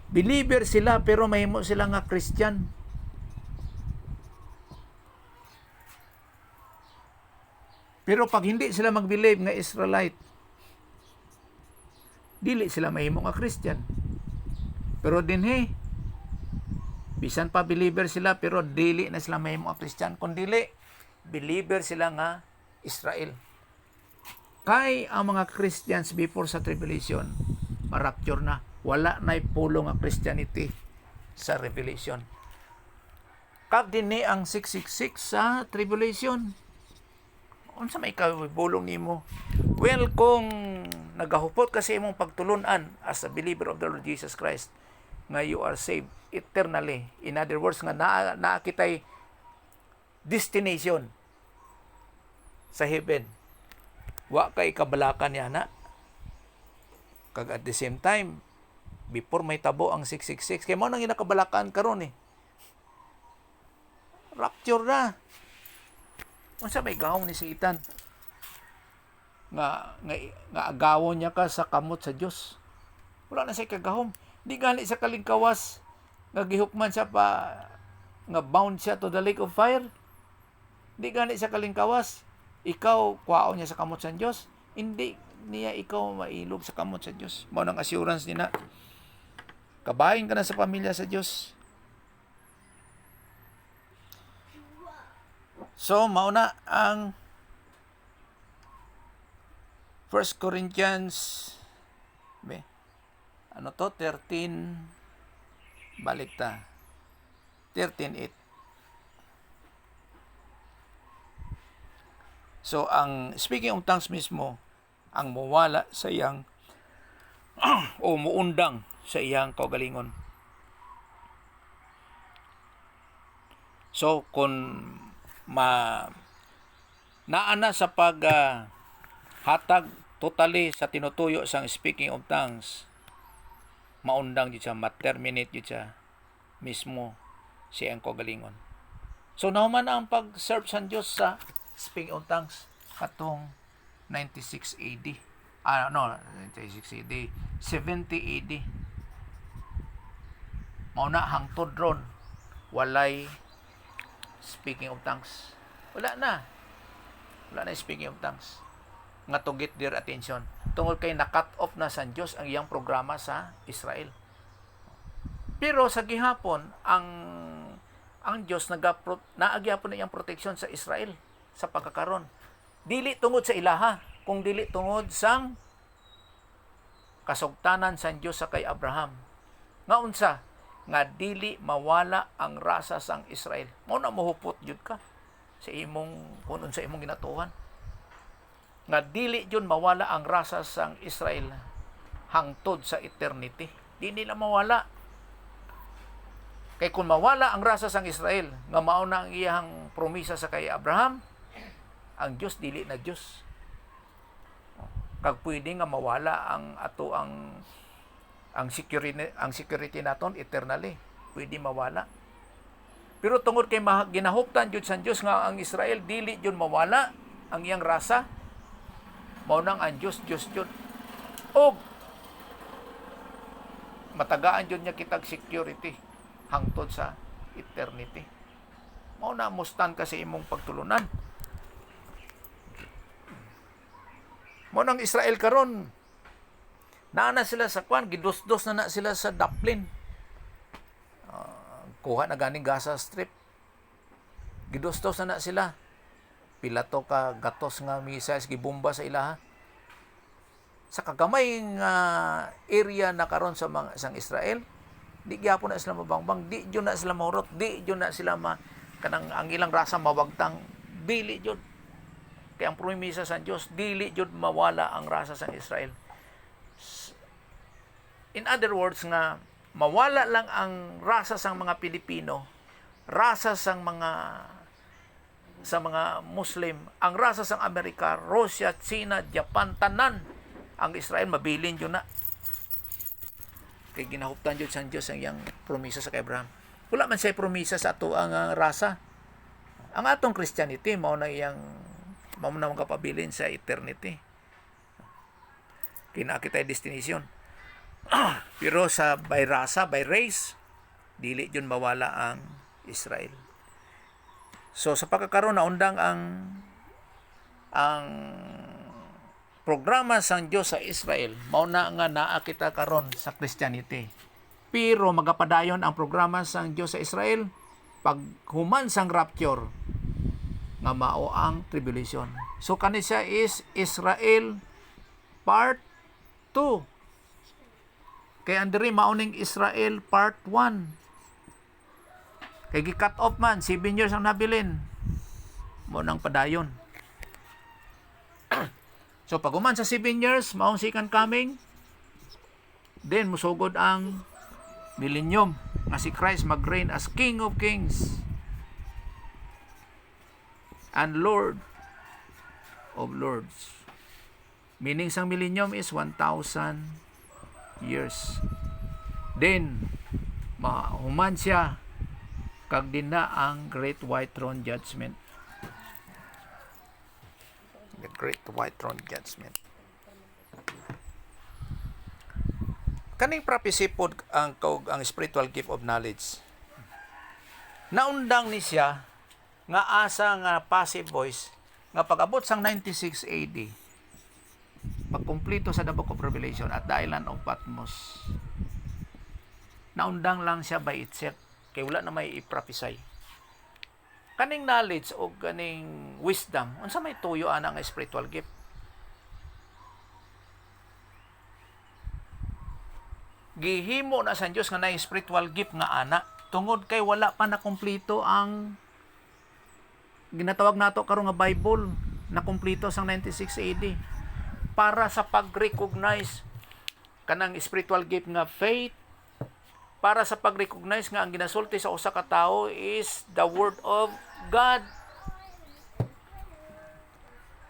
Speaker 1: believer sila pero mahimo sila nga Christian. Pero pag hindi sila mag-believe nga Israelite, dili sila mahimo nga Christian. Pero dinhi, bisan pa believer sila pero dili na sila mahimo nga Christian, kun dili believer sila nga Israel. Kay ang mga Christians before sa tribulation, ma-rapture na, wala na ipulong nga Christianity sa revelation. Kag dinhi ang 666 sa tribulation. Unsa may kabulong nimo? Well, kung nagahupot kasi imong pagtulunan as a believer of the Lord Jesus Christ nga you are saved eternally. In other words, nga naa kitay destination sa heaven. Wa kay kabalakan niya na. Kag at the same time, before may tabo ang 666, kay mo nang ginakabalakan karon eh. Rapture na. Unsa may gahom ni Satan? Nga agawon niya ka sa kamot sa Dios. Wala na siya kagahom. Di gani sa kalingkawas nga gihukman siya pa nga bound siya to the lake of fire. Di gani sa kalingkawas ikaw kwaon niya sa kamot sa Dios. Hindi niya ikaw mailog sa kamot sa Dios. Mao nang assurance nina. Kabahin ka na sa pamilya sa Dios. So, mauna ang 1 Corinthians 13 balik ta 13:8. So, ang speaking of tongues mismo, ang mawala sa iyang o muundang sa iyang kaugalingon. So, kung naana sa hatag totally sa tinutuyo sang speaking of tongues, maundang jud siya, ma-terminate jud siya mismo siyang kaugalingon. So nahuman ang pag-serve sa Dios sa speaking of tongues katong 96 AD. 96 AD, 70 AD. Mao na hangtod ron walay speaking of tongues. Wala na speaking of tongues. Nga to get their attention. Tungod kay na-cut off na sa Diyos ang iyang programa sa Israel. Pero sa gihapon, ang Diyos naagyapon na iyang proteksyon sa Israel sa pagkakaron. Dili tungod sa ilaha, kung dili tungod sang kasugtanan sa Diyos sa kay Abraham. Nga unsa? Nga dili mawala ang rasa sang Israel. Mao na mohupot jud ka sa imong kunon sa imong ginatuhan. Nga dili jud mawala ang rasa sang Israel hangtod sa eternity. Di nila mawala. Kay kung mawala ang rasa sang Israel, nga mao na ang iyang promisa sa kay Abraham, ang Dios dili na Dios. Kag pwede nga mawala ang security naton eternally. Pwede mawala. Pero tungod kay ginahuptan jud sa Dios nga ang Israel dili jud mawala ang iyang rasa, mao nang ang Dios jud. Og matagaan jud niya kitag security hangtod sa eternity. Mao na mustan kasi imong pagtulunan. Mao nang Israel karon na sila sa gidusdos na sila sa Dublin. Kuha na ganing Gaza Strip. Gidusdos na sila. Pila to ka gatos nga missiles gibomba sa ilaha. Sa kagamay nga area na karon sa sang Israel, di gyapon na sila mabangbang, di jud na sila maurot, di jud na sila kanang ang ilang rasa mawagtang, dili jud. Kaya ang promesa sa Dios, dili jud mawala ang rasa sa Israel. In other words nga mawala lang ang rasa sang mga Pilipino, rasa sang mga Muslim, ang rasa sang Amerika, Russia, China, Japan, tanan ang Israel mabilin yun na. Kay ginahuptan jud sa Dios ang iyang promisa sa kay Abraham. Wala man siya promisa sa ato ang rasa. Ang atong Christianity mao na makapabilin sa eternity. Kinakita destination. Pero sa by rasa, by race, dili jud mawala ang Israel. So sa pagkakaroon na undang ang programa sang Dios sa Israel, mao na nga naa kita karon sa Christianity. Pero magapadayon ang programa sang Dios sa Israel pag human sang rapture nga mao ang tribulation. So kani siya is Israel part 2. Kay andiri mauning Israel part 1. Kay gi-cut off man 7 years ang nabilin. Mo nang padayon. So pag human sa 7 years, maong second coming, then musugod ang millennium nga si Christ mag-reign as King of Kings and Lord of Lords. Meaning sang millennium is 1,000 years. Then mahuman siya kag din na ang Great White Throne Judgment. The Great White Throne Judgment. Kaning prophecy pod ang spiritual gift of knowledge. Naundang ni siya nga asa nga passive voice nga pag-abot sang 96 AD pagkumpleto sa the Book of Revelation at the island of Patmos. Naundang lang siya by itself kay wala na may i-prophesy. Kaning knowledge o kaning wisdom unsa may tuyo ana nga spiritual gift? Gihimo na sa Dios nga nay spiritual gift nga ana tungod kay wala pa na kumpleto ang ginatawag nato karon nga Bible na kumpleto sang 96 AD para sa pag-recognize kanang spiritual gift nga faith, para sa pag-recognize nga ang ginasulti sa usa ka tawo is the word of God.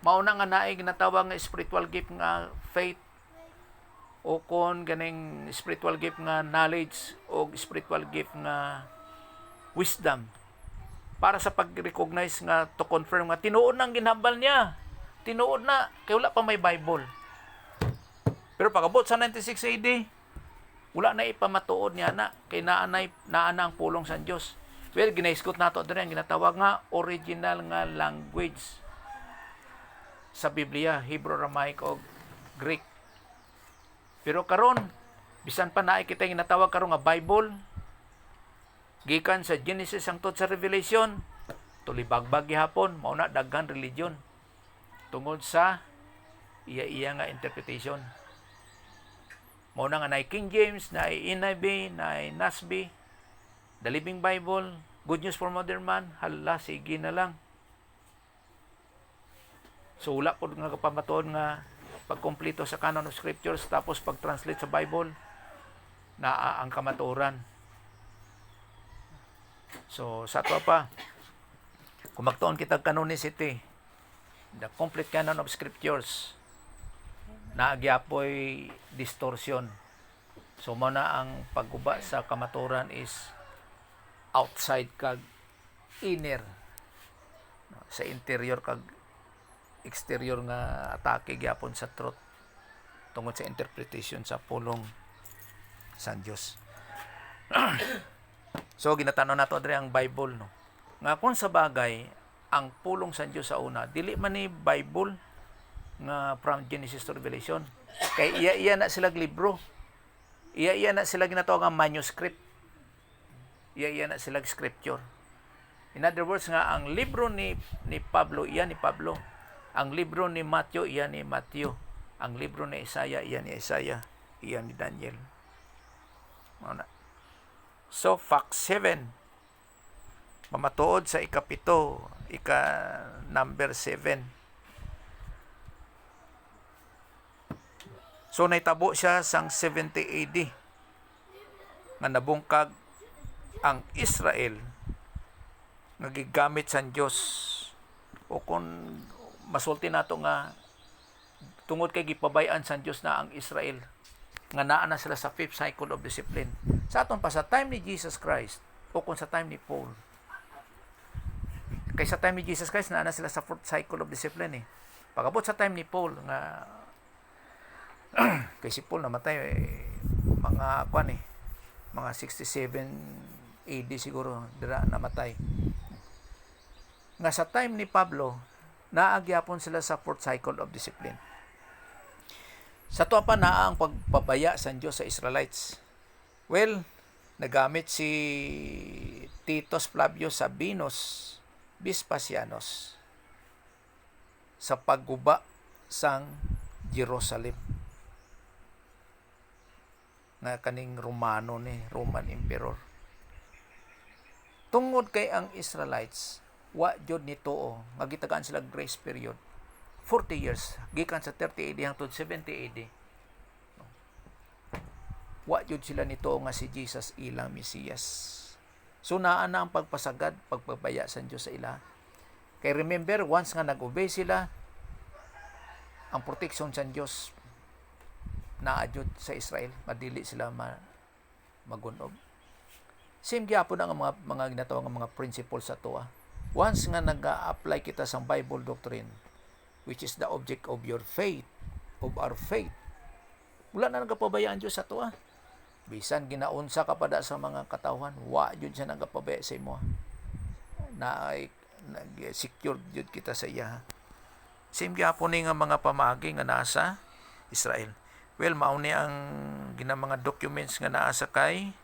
Speaker 1: Mao na nga naay ginatawag nga spiritual gift nga faith o kon ganing spiritual gift nga knowledge o spiritual gift nga wisdom para sa pag-recognize nga to confirm nga tinuod nang ginhambal niya. Tinuod na kay wala pa may Bible. Pero pag-abot sa 96 AD, wala na ipamatuod niya na kay naa na ang pulong sa Dios. Well, ginaiskot nato diri ang ginatawag nga original nga language sa Biblia, Hebrew, Aramaic o Greek. Pero karon bisan pa naay kita ginatawag karon nga Bible, gikan sa Genesis hangtod sa Revelation, tulibagbag gihapon, mao na daghan religion tungod sa iya nga interpretation. Mao na nga naay King James, naay NIV, naay NASB, The Living Bible, Good News for Modern Man, hala sige na lang. So wala po nga kapamatuon nga pagkumpleto sa canon of scriptures tapos pag-translate sa Bible na ang kamatuoran. So sa ato pa kung magtuon kita canonicity, the complete canon of scriptures, naagyapoy distortion. So mo na ang pagguba sa kamatuoran is outside kag inner, sa interior kag exterior nga atake gyapon sa truth tungod sa interpretation sa pulong sa Dios. So ginatanaw nato diri ang Bible, no, nga kung sa bagay ang pulong sa Dios sa una dili man ni Bible nga from Genesis to Revelation, kay iya na sila libro, iya na sila ginatawag nga manuscript, iya na sila scripture. In other words nga ang libro ni Pablo iya ni Pablo, ang libro ni Matthew iya ni Matthew, ang libro ni Isaiah iya ni Isaiah, iya ni Daniel. Ano? So fact 7 mamatuod sa ikapito, number 7. So naitabo siya sang 70 AD nga nabungkag ang Israel nga gigamit sa Dios, o kung masulti nato nga tungod kay gipabayan sa Dios na ang Israel nga naa na sila sa 5th cycle of discipline. Sa aton pa sa time ni Jesus Christ o kung sa time ni Paul, kay sa time ni Jesus Christ naa na sila sa 4th cycle of discipline eh. Pag-abot sa time ni Paul nga kay si Paul namatay mga mga 67 AD siguro dira namatay. Nga sa time ni Pablo naagyapon sila sa 4th cycle of discipline. Sa tuwa pa naa ang pagpabaya sa Diyos sa Israelites. Well, nagamit si Titus Flavius Sabinus Vespasianus sa pagguba sang Jerusalem nga kaning Romano ni Roman Emperor. Tungod kay ang Israelites wa jud ni tuo nga gitagaan sila grace period 40 years gikan sa 30 AD hangtod 70 AD. Wa jud sila nito nga si Jesus ilang Mesiyas. So naa na ang pagpasagad, pagpabaya sa Dios sa ila. Kay remember, once nga nag-obey sila, ang protection sa Dios naadjud sa Israel, madili sila magunob. Same gyapon ang mga ginatawag nga mga principles sa tuwa. Once nga nag-apply kita sa Bible doctrine, which is the object of your faith, of our faith, wala na nagapabayaan Diyos sa tuwa. Bisan ginaunsa ka pada sa mga katawan, wa jud siya nagapabaya sa imo. Na nag-secure jud kita sa iya. Same gyapon ni nga mga pamagi nga nasa Israel. Well, mao ni ang mga documents nga naa sa kay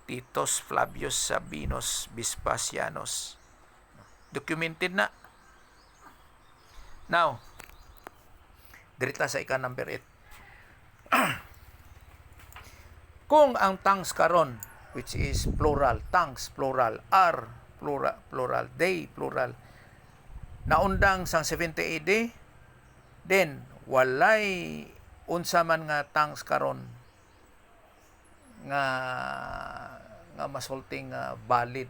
Speaker 1: Titus Flavius Sabinus Vespasianus. Documented na. Now, dirita sa ika number 8. Kung ang tongues karon, which is plural, tongues plural, are plural, they plural, naundang sang 70 AD, then walay unsa man nga tongues karon nga masulting valid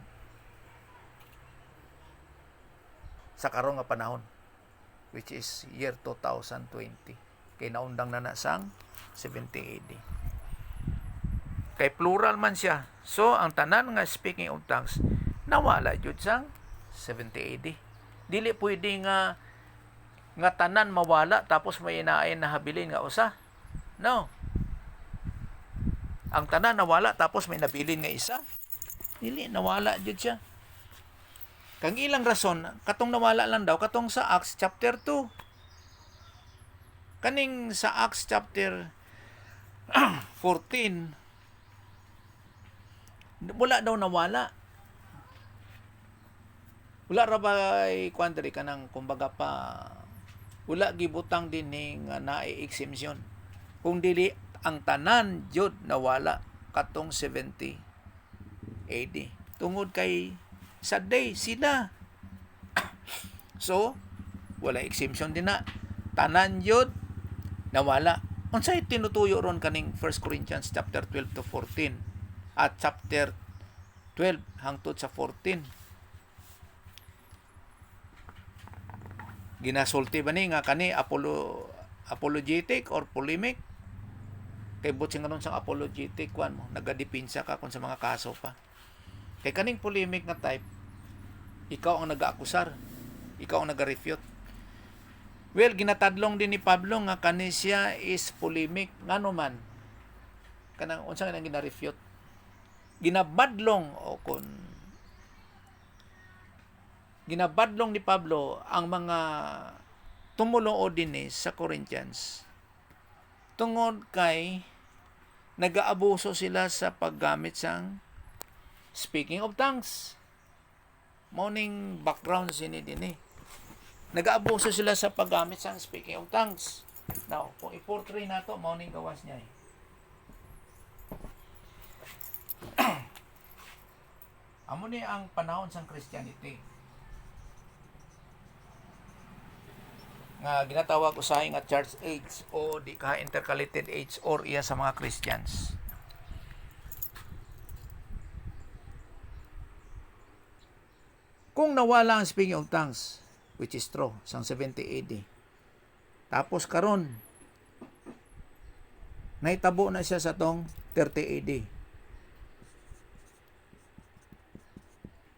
Speaker 1: sa karon nga panahon, which is year 2020, kay naundang na sang 70 AD. Kay plural man siya. So, ang tanan nga speaking of tongues, nawala jud sang 70 AD. Dili pwede nga tanan mawala tapos may inaay na habilin nga usa. No. Ang tanan nawala tapos may nabilin nga isa. Dili, nawala jud siya. Kang ilang rason, katong nawala lang daw, katong sa Acts chapter 2. Kaning sa Acts chapter 14, wala daw nawala. Wala ra ba kwantri kanang kumbaga pa wala gibutang din nga na-exemption. Kung dili ang tanan jud nawala katong 70 AD. Tungod kay sa day sila. So, wala exemption din na. Tanan jud nawala. Unsay tinutuyo ron kaning 1 Corinthians chapter 12 to 14 at chapter 12 hangtod sa 14. Ginasulti ba ni nga kani apologetic or polemic? Kay butsing ngayon sang apologetic kwan mo, nagadipinsa ka kung sa mga kaso pa. Kay kaning polemic na type, ikaw ang nag-aakusar, ikaw ang nag-refute. Well, ginatadlong din ni Pablo nga kani siya is polemic ngano man. Kanang unsa nga gina-refute? Ginabadlong ni Pablo ang mga tumulo din sa Corinthians tungod kay nag-aabuso sila sa paggamit sang speaking of tongues. Morning background sini din nag-aabuso sila sa paggamit sang speaking of tongues. Now, kung i-portray nato morning gawas niya amo ni ang panahon sang Christianity nga ginatawag usahay nga church age o di ka intercalated age or iya sa mga Christians. Kung nawala ang speaking of tongues, which is true, sang 70 AD, tapos karon naitabo na siya sa tong 30 AD.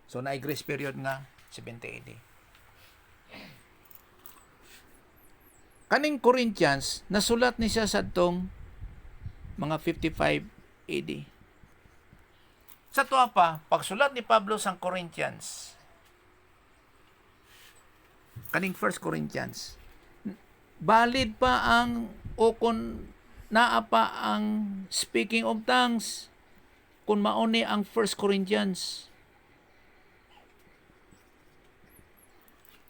Speaker 1: So, na-grace period nga 70 AD. Kaning Corinthians, nasulat ni siya sa tong mga 55 AD. Sa tuwa pa, pagsulat ni Pablo sa Corinthians, kaning 1 Corinthians, valid pa ang o kung naa pa ang speaking of tongues kung mauni ang 1 Corinthians.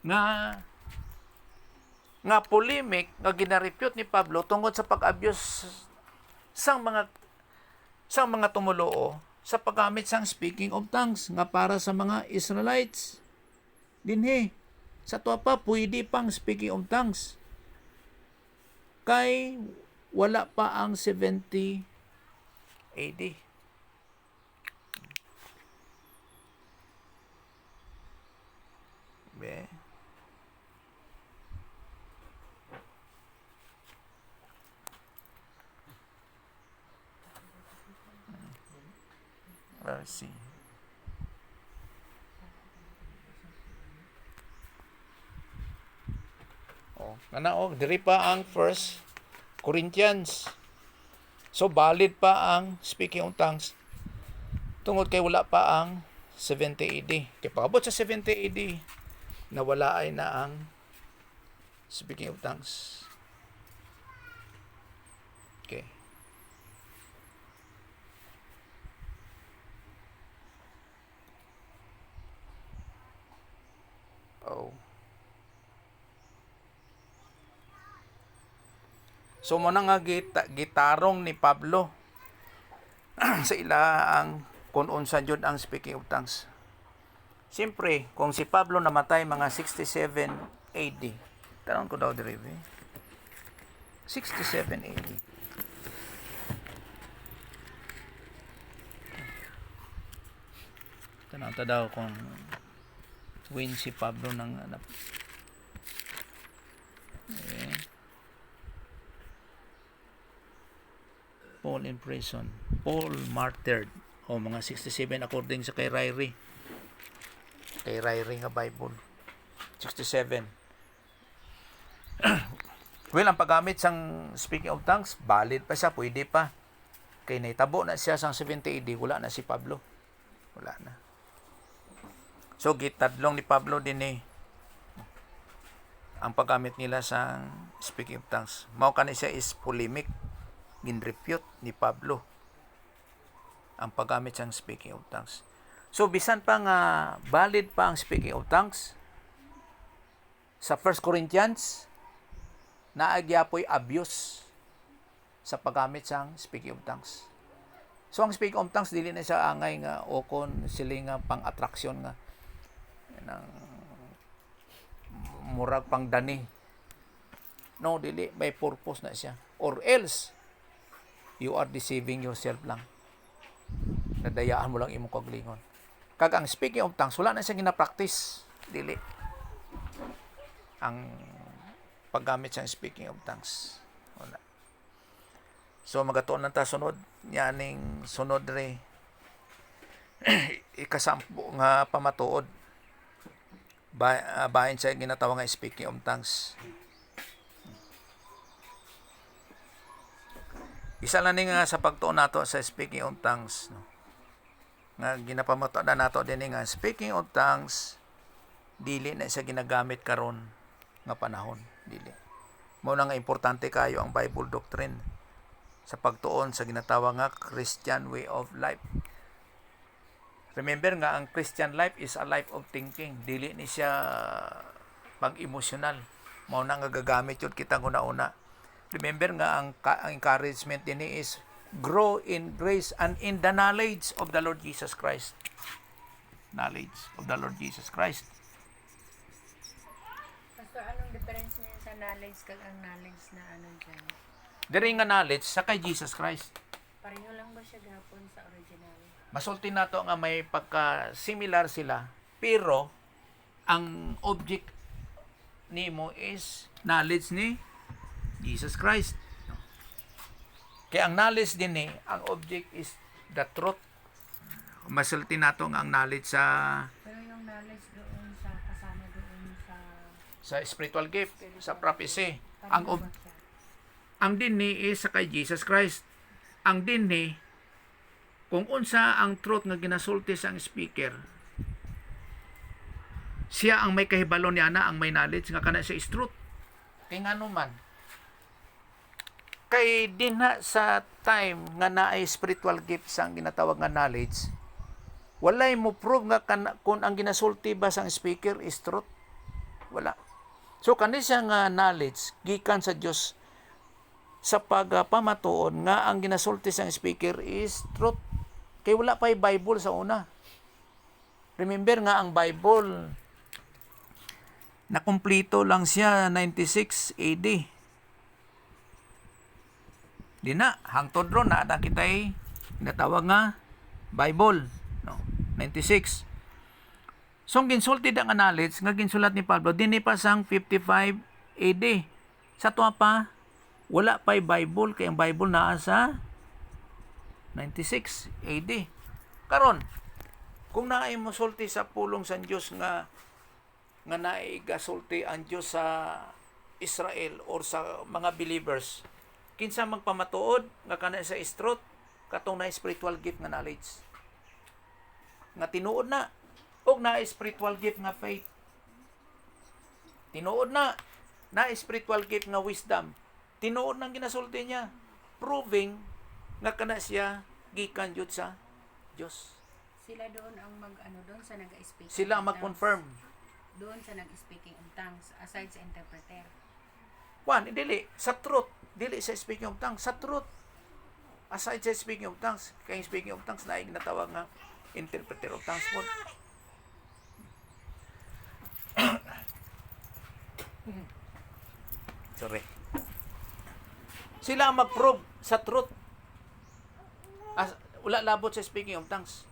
Speaker 1: Nga polemic nga ginarepute ni Pablo tungod sa pag-abuse sang mga tumuloo sa paggamit sang speaking of tongues nga para sa mga Israelites dinhi. Sa tuwa pa, pwede pang speaking of tongues. Kay wala pa ang 70 AD. Be. Let's see. Diri pa ang 1 Corinthians. So valid pa ang speaking of tongues. Tungod kay wala pa ang 70 AD. Kay paabot sa 70 AD, nawala ay na ang speaking of tongues. Okay. Oh. So mo na nga gitarong ni Pablo sa ila ang kung unsa jud ang speaking of tongues. Siyempre, kung si Pablo namatay mga 67 AD. Tanong ko daw diri. 67 AD. Tanong ta daw kung when si Pablo nang Paul in prison. Paul martyred. O mga 67 according sa kay Ryrie. Kay Ryrie nga Bible. 67. Well, ang paggamit sang speaking of tongues, valid pa siya, pwede pa. Kay naitabo na siya sang 70 AD, wala na si Pablo. Wala na. So, gitadlong ni Pablo din ang paggamit nila sa speaking of tongues. Mao kani siya is polemic. Ginrepute ni Pablo ang paggamit sang speaking of tongues. So bisan pa nga valid pa ang speaking of tongues sa 1 Corinthians, naagyapoy abuse sa paggamit sang speaking of tongues. So ang speaking of tongues dili na siya angay nga o kon sila nga pang-attraction nga ng murag pang dani. No, dili may purpose na siya. Or else you are deceiving yourself lang. Nadayaan mo lang imong kaglingon. Kag ang speaking of tongues, wala na siya gina-practice. Dili. Ang paggamit sa speaking of tongues. Wala. So, magatuon lang ta sunod. Yaning sunod re. Ikasampu nga pamatuod. Bahin sa ginatawag nga speaking of tongues. Isa lang nga sa pagtuon nato sa speaking of tongues, no? Nga ginapamato na nato din nga speaking of tongues dili na siya ginagamit karon nga panahon, dili. Mao na nga importante kayo ang Bible doctrine sa pagtuon sa ginatawag nga Christian way of life. Remember nga ang Christian life is a life of thinking, dili ni siya pag-emotional. Mao na nga gagamit yun kita una-una. Remember nga ang encouragement din is grow in grace and in the knowledge of the Lord Jesus Christ. Knowledge of the Lord Jesus Christ.
Speaker 2: Pastor, anong difference niya sa knowledge kag ang knowledge na ano dyan?
Speaker 1: Diri nga knowledge sa kay Jesus Christ.
Speaker 2: Pareho lang ba siya gapon sa original?
Speaker 1: Masulti nato nga may pagka-similar sila, pero ang object nimo is knowledge ni Jesus Christ. Kaya ang knowledge din ang object is the truth. Masulti nato nga ang knowledge sa
Speaker 2: Pero yung knowledge doon sa kasama doon
Speaker 1: sa spiritual gift, sa prophecy.
Speaker 2: pareho ba siya?
Speaker 1: Ang dinhi is sa kay Jesus Christ. Ang dinhi kung unsa ang truth nga ginasulti sa ang speaker, siya ang may kahibalo niya na ang may knowledge nga kana siya is truth. Kay ngano man kay dinha sa time nga naay spiritual gift sang ginatawag nga knowledge, walay mo prove nga kung ang ginasulti ba sang speaker is truth. Wala. So kani siya nga knowledge gikan sa Dios sa pagpamatuon nga ang ginasulti sang speaker is truth. Kay wala pa'y Bible sa una. Remember nga ang Bible Nakumplito lang siya 96 AD. Di na, hangtod ron na kita'y natawag nga Bible. No? 96. So, ginsulti ang knowledge nga ginsulat ni Pablo, din pa sang 55 AD. Sa tuwa pa, wala pa'y Bible, kaya ang Bible naa sa 96 AD. Karon, kung naay mosulti sa pulong sa Dios nga naigasulti ang Dios sa Israel or sa mga believers, kinsa magpamatuod nga kana sa istrot katong na spiritual gift nga knowledge nga tinuod na og na spiritual gift nga faith, tinuod na spiritual gift nga wisdom, tinuod nang ginasulti niya, proving nga kana siya gikan jud sa Dios.
Speaker 2: Sila doon ang doon sa nag-speaking.
Speaker 1: Sila ang
Speaker 2: in tongues.
Speaker 1: mag-confirm.
Speaker 2: Doon sa nag-speaking in tongues, aside sa interpreter.
Speaker 1: Dili sa truth, dili sa speaking of tongues, sa truth. Aside sa speaking of tongues, kay speaking of tongues na ginatawag nga interpreter of tongues mo. Sorry. Sila ang mag-prove sa truth. Wala labot sa speaking of tongues.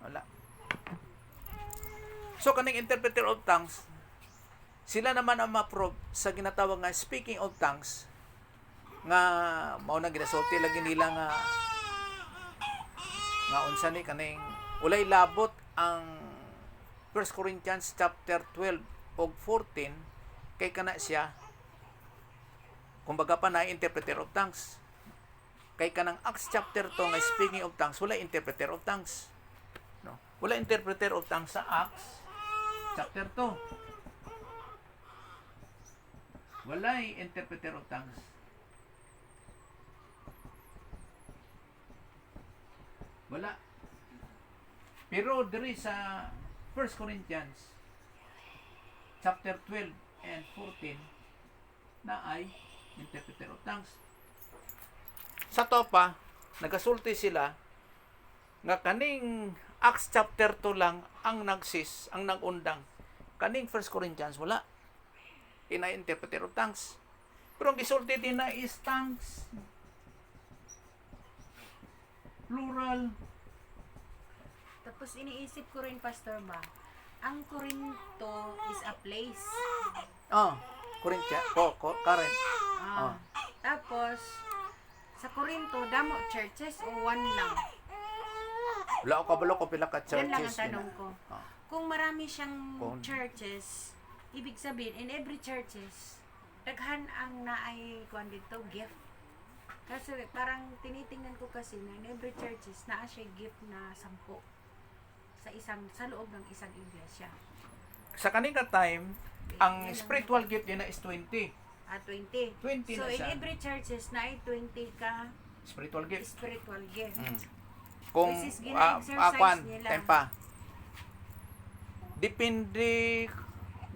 Speaker 1: Wala. So, kaning interpreter of tongues, sila naman ang ma-prove sa ginatawag nga speaking of tongues nga mao na ginasulti lagi nila nga unsa ni kaning ulay labot ang 1 Corinthians chapter 12 ug 14 kay kana siya kumbaga pa na interpreter of tongues. Kay kanang Acts chapter 2 nga speaking of tongues, wala interpreter of tongues. No? Wala interpreter of tongues sa Acts chapter 2. Wala interpreter of tongues. Wala. Pero diri sa 1 Corinthians chapter 12 and 14 na ay interpreter of tongues. Sa topa, nagasulti sila nga kaning Acts chapter 2 lang ang ang nagundang. Kaning 1 Corinthians wala. Ina-interpreter of tongues. Pero ang gisulti din na is tongues. Plural.
Speaker 2: Tapos iniisip ko rin, Pastor ba, ang Corinto is a place.
Speaker 1: Corinthians. Karen.
Speaker 2: Tapos, sa Corinto, damo churches o one lang?
Speaker 1: Wala ko kabalo ko pila ka
Speaker 2: Yan lang ang
Speaker 1: churches.
Speaker 2: tanong ko. Kung marami siyang
Speaker 1: Kung-
Speaker 2: churches, ibig sabihin, in every churches, daghan ang naay kuan dito, gift. Kasi parang tinitingnan ko kasi na in every churches, naa siya gift na 10 sa loob ng isang iglesia.
Speaker 1: Sa kanina time, ang spiritual gift niya na is 20.
Speaker 2: 20.
Speaker 1: 20
Speaker 2: So
Speaker 1: na
Speaker 2: in
Speaker 1: siya.
Speaker 2: every churches na ay 20 ka
Speaker 1: Spiritual gift.
Speaker 2: spiritual gift.
Speaker 1: Kung
Speaker 2: Which is gina-exercise nila.
Speaker 1: tempa.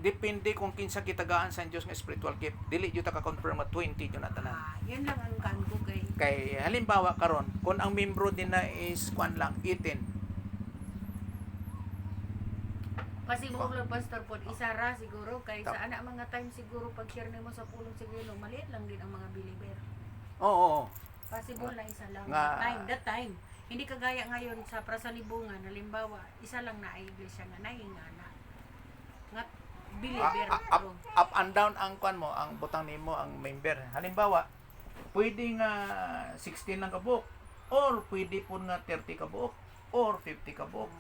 Speaker 1: Depende kung kinsa kitagaan sa Dios nga spiritual gift. Dili jud ta ka confirm at 20 jud na tanan.
Speaker 2: Yun lang ang kan ko kay
Speaker 1: Kay halimbawa karon, kung ang membro din na is kwan lang 18.
Speaker 2: Pasibog lang, Pastor Pod, isa ra siguro kay sa ana mga time siguro pag share nimo sa pulong siguro maliit lang din ang mga believer.
Speaker 1: Oo.
Speaker 2: Possible na isa lang.
Speaker 1: Nga-
Speaker 2: That time. Hindi kagaya ngayon sa prasalibungan, halimbawa, isa lang na ay iglesia nga nahingana. Nga believer.
Speaker 1: Up and down ang kwan mo, ang butang nimo ang member. Halimbawa, pwede nga 16 lang ka buok or pwede po nga 30 ka buok or 50 ka buok.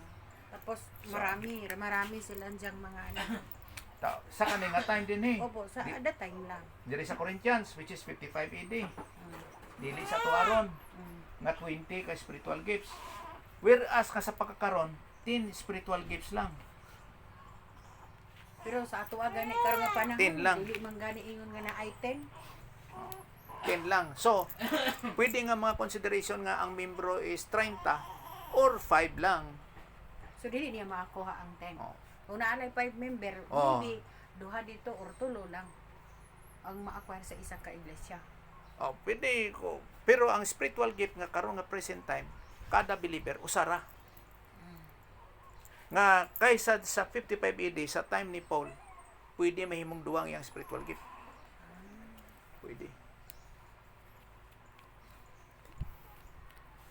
Speaker 2: Tapos marami silang diyang mga
Speaker 1: Sa kanina time din eh.
Speaker 2: Opo, sa that time lang.
Speaker 1: Diri sa Corinthians which is 55 AD. Dili sa tuaron nga 20 ka spiritual gifts. Whereas ka sa pagkakaron 10 spiritual gifts lang.
Speaker 2: Pero sa ato gani karon nga panahon,
Speaker 1: 10 lang.
Speaker 2: dili man gani ingon nga na ay 10.
Speaker 1: 10 lang. So, pwede nga mga consideration nga ang membro is 30 or 5 lang.
Speaker 2: So dili niya makakuha ang 10.
Speaker 1: Oh.
Speaker 2: Kung naalay 5 member,
Speaker 1: Oh.
Speaker 2: maybe duha dito or tulo lang ang ma-acquire sa isang ka-iglesia.
Speaker 1: Pwede ko. Pero ang spiritual gift nga karon nga present time, kada believer usara. Nga kaysa sa 55 AD sa time ni Paul, pwede mahimong duwang yang spiritual gift. Pwede.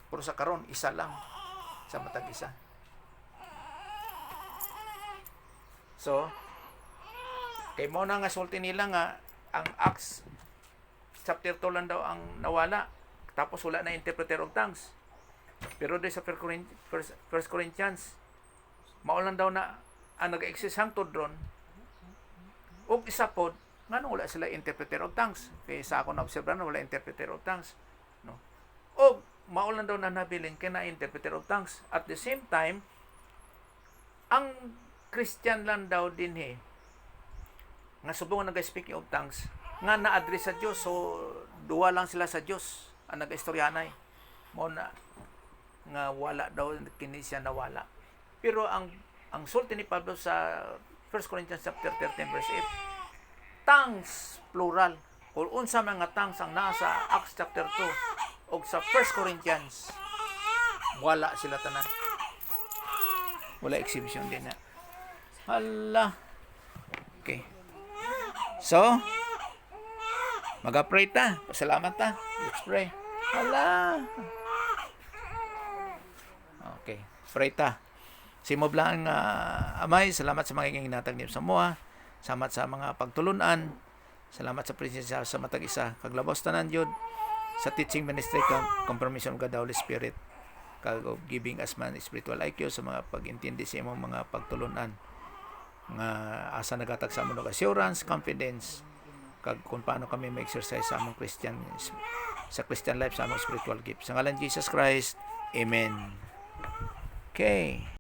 Speaker 1: Pero sa karon isa lang sa matag isa. So, kay mo na nga sulti nila nga ang Acts chapter 2 lang daw ang nawala. Tapos wala na interpreter of tongues. Pero doon sa 1 Corinthians, maulan daw na ang nag-exist hangtod ron. O isa pod, nga wala sila interpreter of tongues. Kaya sa ako na-observe wala interpreter of tongues. No? O maulan daw na nabiling kina interpreter of tongues. At the same time, ang Christian lang daw din nga subong nag-speaking of tongues, nga na-address sa Diyos. So, duwa lang sila sa Diyos. Ang nag-istoryanay. Mo na nga wala daw kini siya nawala. Pero ang sulti ni Pablo sa 1 Corinthians chapter 13 verse 8, tongues plural. Kung unsa mga tongues ang nasa Acts chapter 2 o sa 1 Corinthians, wala sila tanan. Wala exhibition din na. Hala. Okay. So, mag-pray ta. Pasalamat ta. Let's pray. Hala. Okay. Pray ta. Simob lang, Amay, salamat sa mga hinatag niyo sa mua. Salamat sa mga pagtulunan. Salamat sa presensya sa matag isa. Kaglabos tanan yun sa teaching ministry kang confirmation of God the Holy Spirit. Kag giving us man spiritual IQ sa mga pag-intindi sa imong mga pagtulunan. Nga asa nagatag sa among assurance, confidence, kag kung paano kami ma-exercise sa among Christian life, sa among spiritual gift. Sa ngalan Jesus Christ, Amen. Okay.